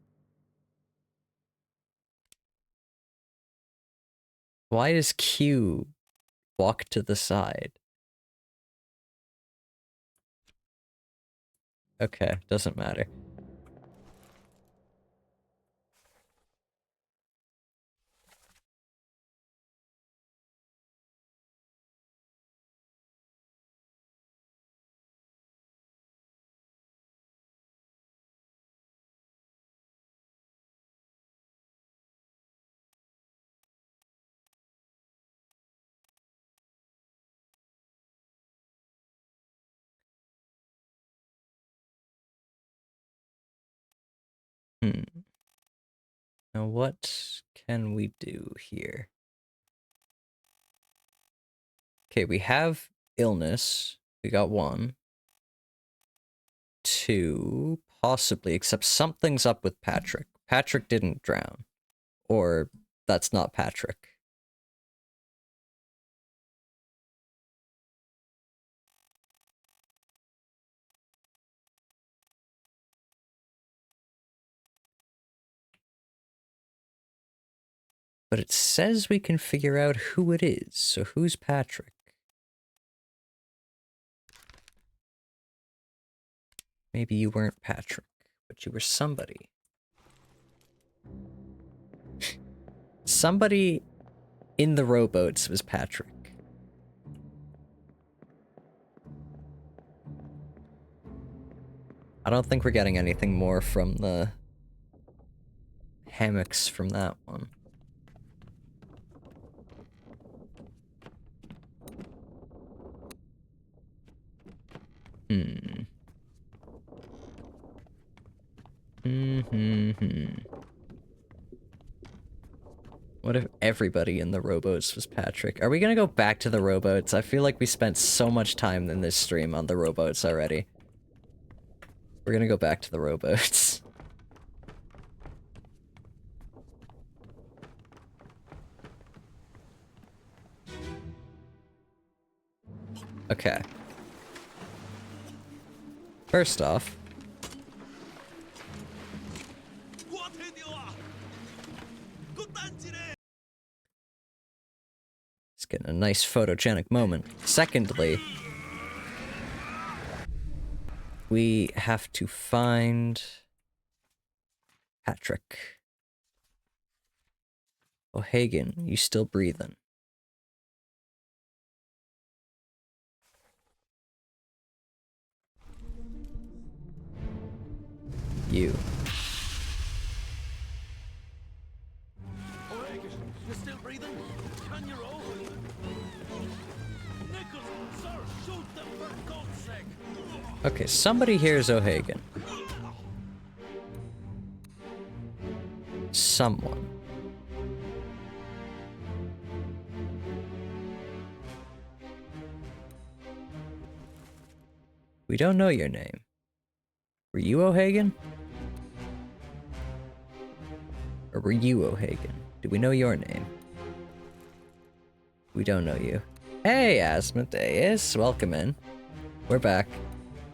Why does Q walk to the side? Okay, doesn't matter. Now what can we do here? Okay, we have illness. We got 1. 2, possibly, except something's up with Patrick. Patrick didn't drown. Or, that's not Patrick. But it says we can figure out who it is, so who's Patrick? Maybe you weren't Patrick, but you were somebody. Somebody in the rowboats was Patrick. I don't think we're getting anything more from the hammocks from that one. What if everybody in the rowboats was Patrick? Are we gonna go back to the rowboats? I feel like we spent so much time in this stream on the rowboats already. We're gonna go back to the rowboats. Okay. First off, it's getting a nice photogenic moment. Secondly, we have to find Patrick. O'Hagan, you still breathing? You. O'Hagan, you still breathing? Can you roll? Nichols, sir, shoot them for God's sake! Okay, somebody here's O'Hagan. Someone. We don't know your name. Were you O'Hagan? Or were you O'Hagan? Do we know your name? We don't know you. Hey, Asmodeus, welcome in. We're back.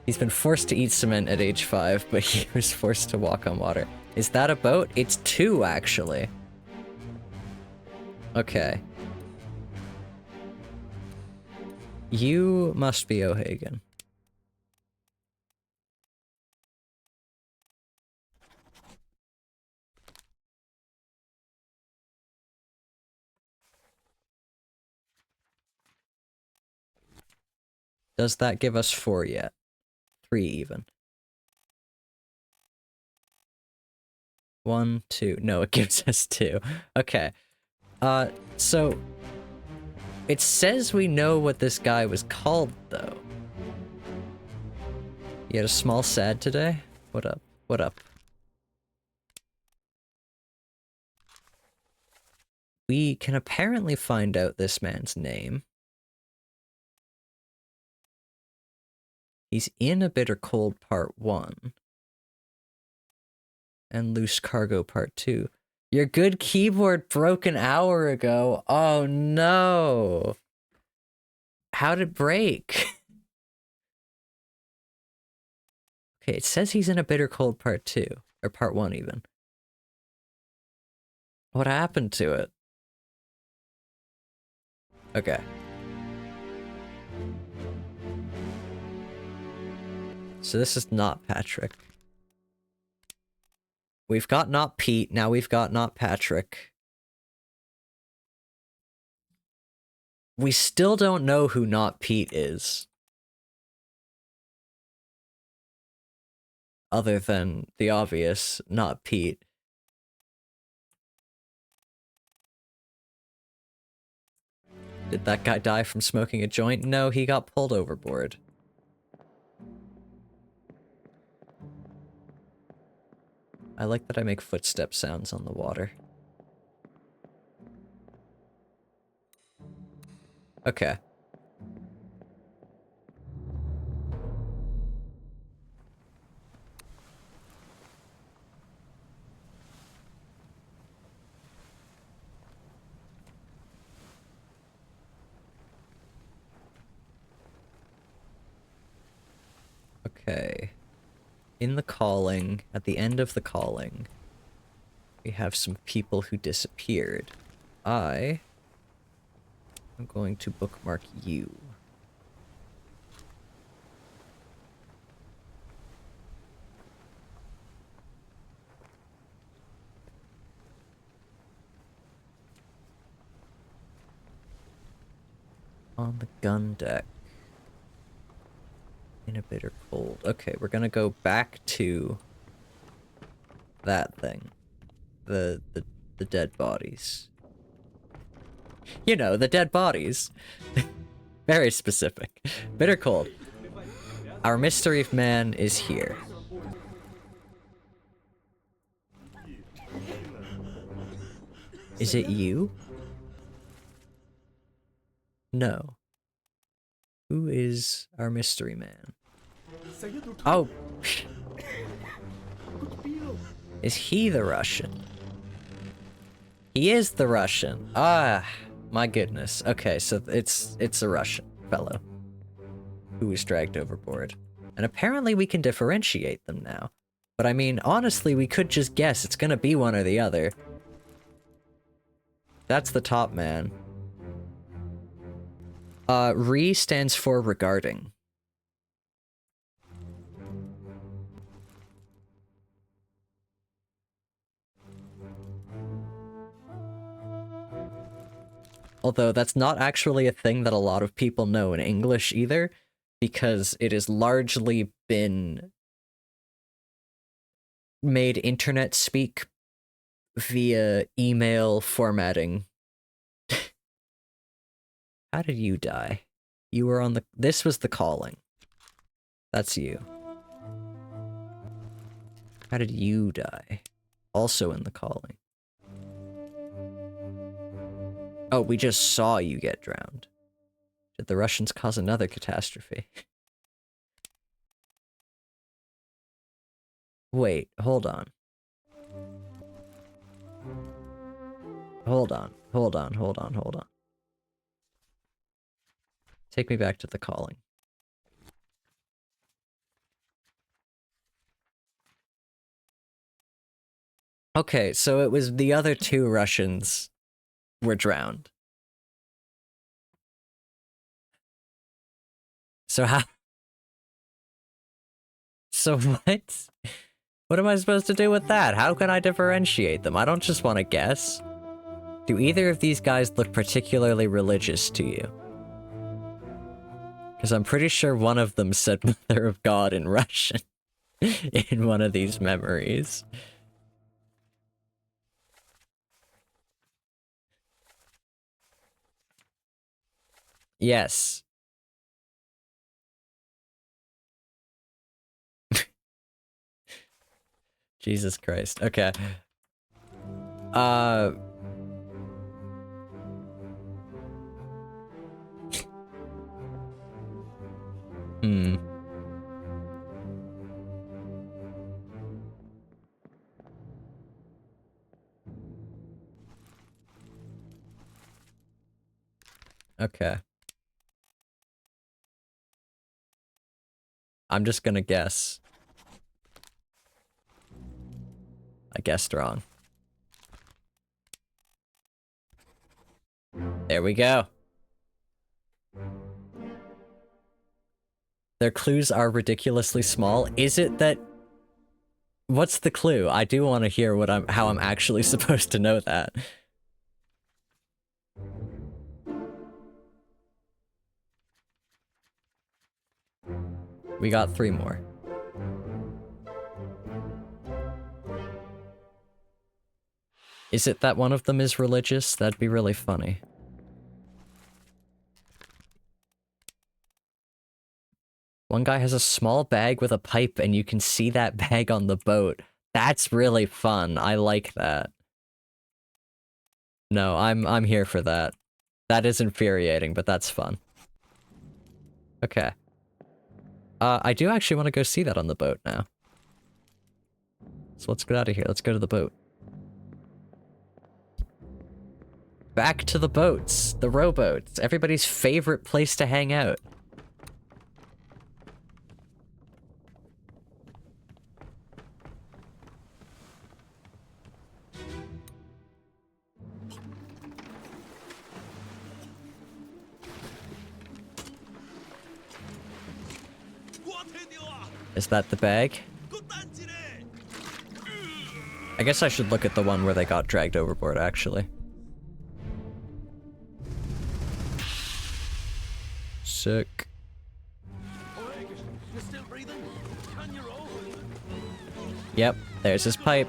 He's been forced to eat cement at age 5, but he was forced to walk on water. Is that a boat? It's 2, actually. Okay. You must be O'Hagan. Does that give us 4 yet? 3 even. 1, 2. No, it gives us 2. Okay. So... It says we know what this guy was called, though. You had a small sad today? What up? What up? We can apparently find out this man's name. He's in A Bitter Cold Part 1. And Loose Cargo Part 2. Your good keyboard broke an hour ago. Oh no. How'd it break? Okay, it says he's in A Bitter Cold Part 2. Or Part 1 even. What happened to it? Okay. So this is not Patrick. We've got not Pete, now we've got not Patrick. We still don't know who not Pete is. Other than the obvious, not Pete. Did that guy die from smoking a joint? No, he got pulled overboard. I like that I make footstep sounds on the water. Okay. Okay. In the calling, at the end of the calling, we have some people who disappeared. I am going to bookmark you. On the gun deck. In a bitter cold. Okay, we're gonna go back to that thing. The dead bodies. You know, the dead bodies. Very specific. Bitter cold. Our mystery man is here. Is it you? No. Who is our mystery man? Oh. Is he the Russian? He is the Russian. Ah, my goodness. Okay, so it's a Russian fellow who was dragged overboard. And apparently we can differentiate them now. But I mean, honestly, we could just guess it's gonna be one or the other. That's the top man. Re stands for regarding. Although that's not actually a thing that a lot of people know in English either, because it has largely been made internet speak via email formatting. How did you die? You were on the... This was the calling. That's you. How did you die? Also in the calling. Oh, we just saw you get drowned. Did the Russians cause another catastrophe? Wait, hold on. Hold on, hold on, hold on, hold on. Take me back to the calling. Okay, so it was the other two Russians were drowned. So how? So what? What am I supposed to do with that? How can I differentiate them? I don't just want to guess. Do either of these guys look particularly religious to you? Because I'm pretty sure one of them said Mother of God in Russian in one of these memories. Yes. Jesus Christ. Okay. Hmm. Okay. I'm just gonna guess. I guessed wrong. There we go. Their clues are ridiculously small. Is it that... What's the clue? I do want to hear what how I'm actually supposed to know that. We got 3 more. Is it that one of them is religious? That'd be really funny. One guy has a small bag with a pipe and you can see that bag on the boat. That's really fun. I like that. No, I'm here for that. That is infuriating, but that's fun. Okay. I do actually want to go see that on the boat now. So let's get out of here. Let's go to the boat. Back to the boats. The rowboats. Everybody's favorite place to hang out. Is that the bag? I guess I should look at the one where they got dragged overboard, actually. Sick. Yep, there's his pipe.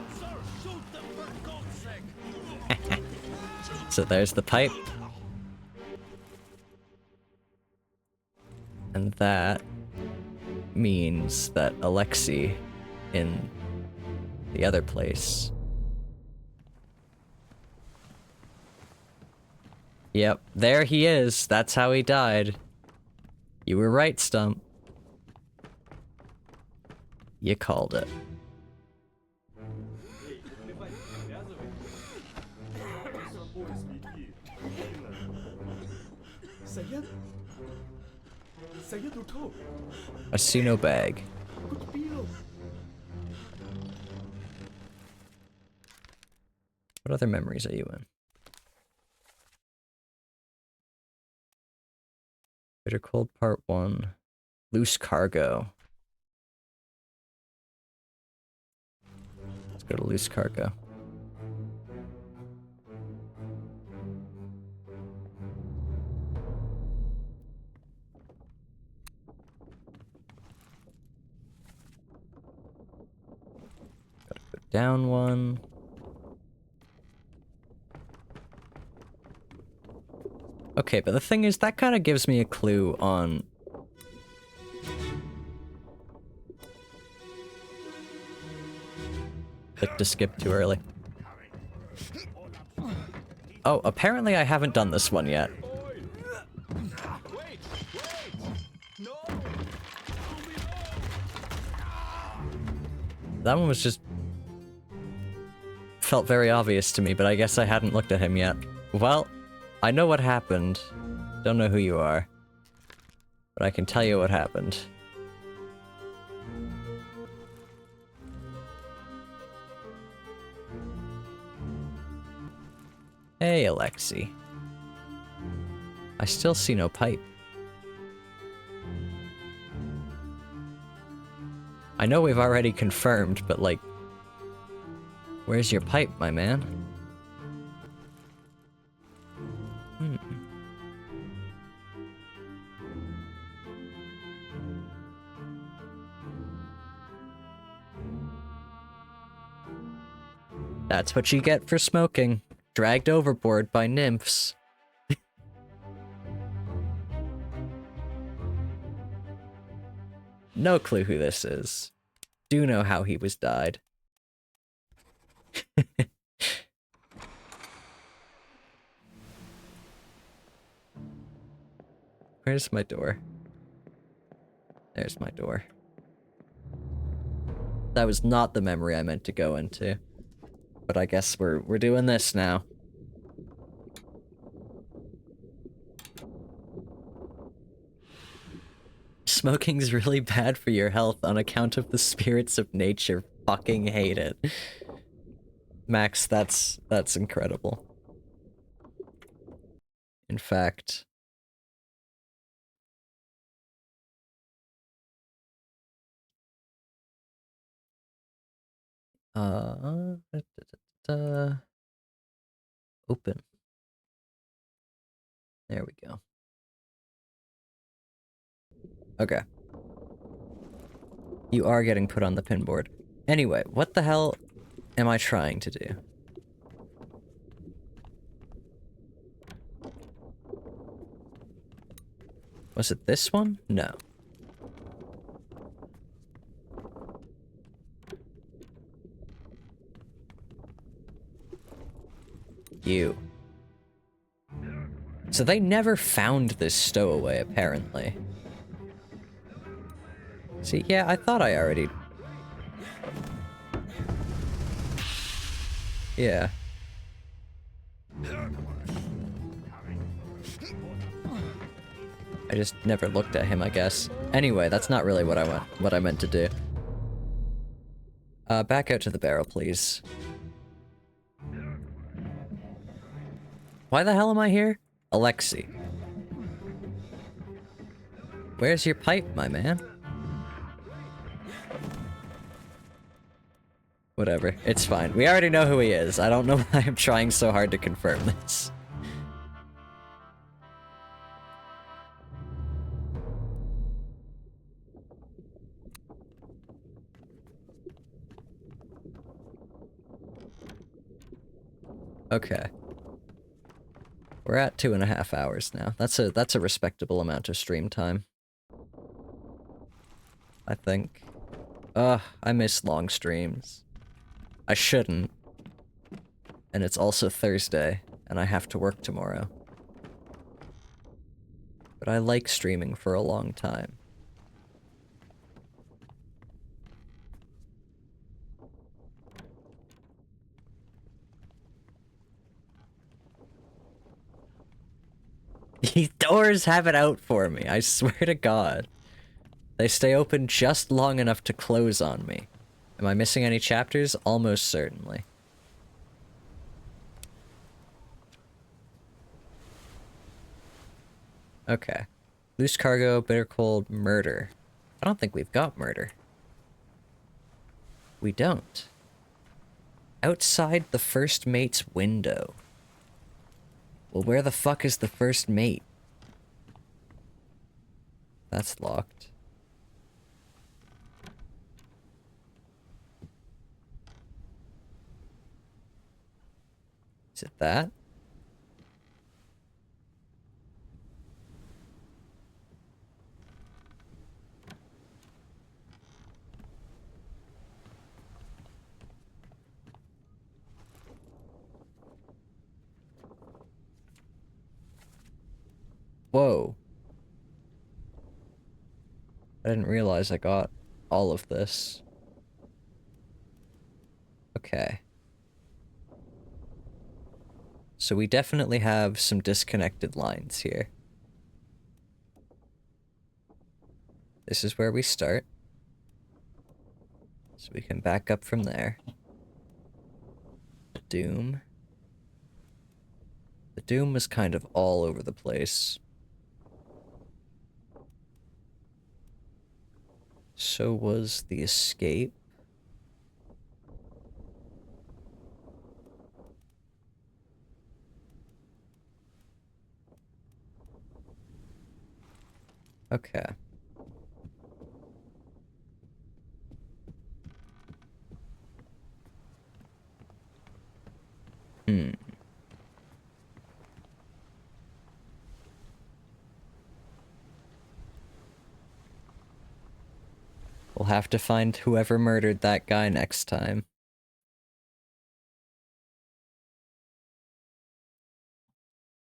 So there's the pipe. And that means that Alexei in the other place. Yep, there he is. That's how he died. You were right, Stump. You called it. A Suno bag. What other memories are you in? Bitter Cold Part 1. Loose cargo. Let's go to loose cargo. Gotta go down one. Okay, but the thing is, that kind of gives me a clue on... Click to skip too early. Oh, apparently I haven't done this one yet. that one was just... felt very obvious to me, but I guess I hadn't looked at him yet. Well, I know what happened. Don't know who you are. But I can tell you what happened. Hey, Alexi. I still see no pipe. I know we've already confirmed, but like... where's your pipe, my man? Hmm. That's what you get for smoking. Dragged overboard by nymphs. No clue who this is. Do know how he was died. Where's my door? There's my door. That was not the memory I meant to go into. But I guess we're doing this now. Smoking's really bad for your health on account of the spirits of nature. Fucking hate it. Max, that's incredible. In fact... open. There we go. Okay. You are getting put on the pinboard. Anyway, what the hell am I trying to do? Was it this one? No. You. So they never found this stowaway, apparently. See, yeah, I thought I already... Yeah. I just never looked at him, I guess. Anyway, that's not really what I meant to do. Back out to the barrel, please. Why the hell am I here? Alexi. Where's your pipe, my man? Whatever, it's fine. We already know who he is. I don't know why I'm trying so hard to confirm this. Okay. We're at 2.5 hours now. That's a respectable amount of stream time. I think. Ugh, I miss long streams. I shouldn't. And it's also Thursday, and I have to work tomorrow. But I like streaming for a long time. These doors have it out for me, I swear to God. They stay open just long enough to close on me. Am I missing any chapters? Almost certainly. Okay. Loose cargo, bitter cold, murder. I don't think we've got murder. We don't. Outside the first mate's window. Well, where the fuck is the first mate? That's locked. Is it that? Whoa. I didn't realize I got all of this. Okay. So we definitely have some disconnected lines here. This is where we start. So we can back up from there. Doom. The Doom was kind of all over the place. So was the escape. Okay. Hmm. We'll have to find whoever murdered that guy next time.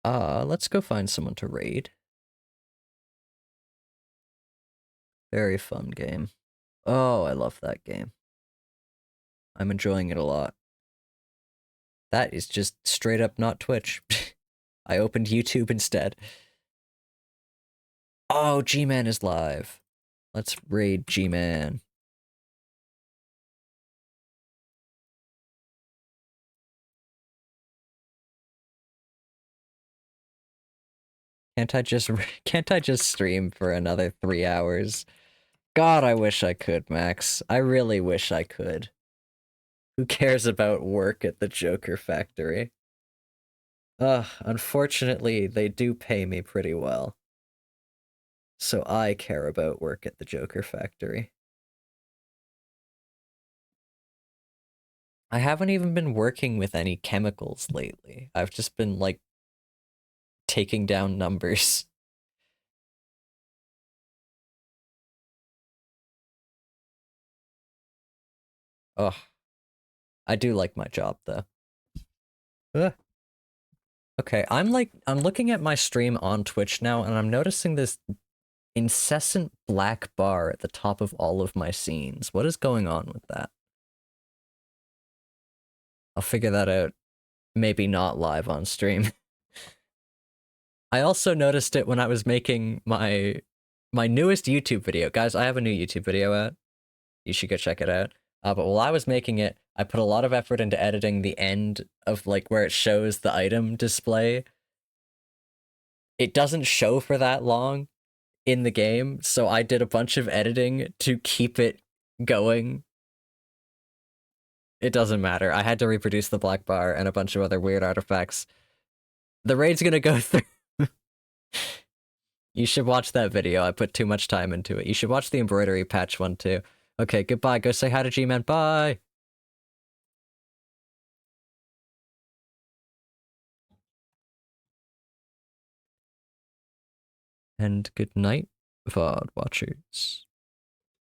Let's go find someone to raid. Very fun game. Oh, I love that game. I'm enjoying it a lot. That is just straight up not Twitch. I opened YouTube instead. Oh, G-Man is live. Let's raid G-Man. Can't I just stream for another 3 hours? God, I wish I could, Max. I really wish I could. Who cares about work at the Joker factory? Ugh, unfortunately, they do pay me pretty well. So I care about work at the Joker factory. I haven't even been working with any chemicals lately. I've just been, like, taking down numbers. Ugh. I do like my job, though. Ugh. Okay, I'm looking at my stream on Twitch now, and I'm noticing this incessant black bar at the top of all of my scenes. What is going on with that? I'll figure that out. Maybe not live on stream. I also noticed it when I was making my newest YouTube video. Guys, I have a new YouTube video out. You should go check it out. But while I was making it, I put a lot of effort into editing the end of, like, where it shows the item display. It doesn't show for that long in the game, so I did a bunch of editing to keep it going. It doesn't matter. I had to reproduce the black bar and a bunch of other weird artifacts. The raid's gonna go through. You should watch that video. I put too much time into it. You should watch the embroidery patch one too. Okay, goodbye. Go say hi to G-Man. Bye! And good night, VOD watchers.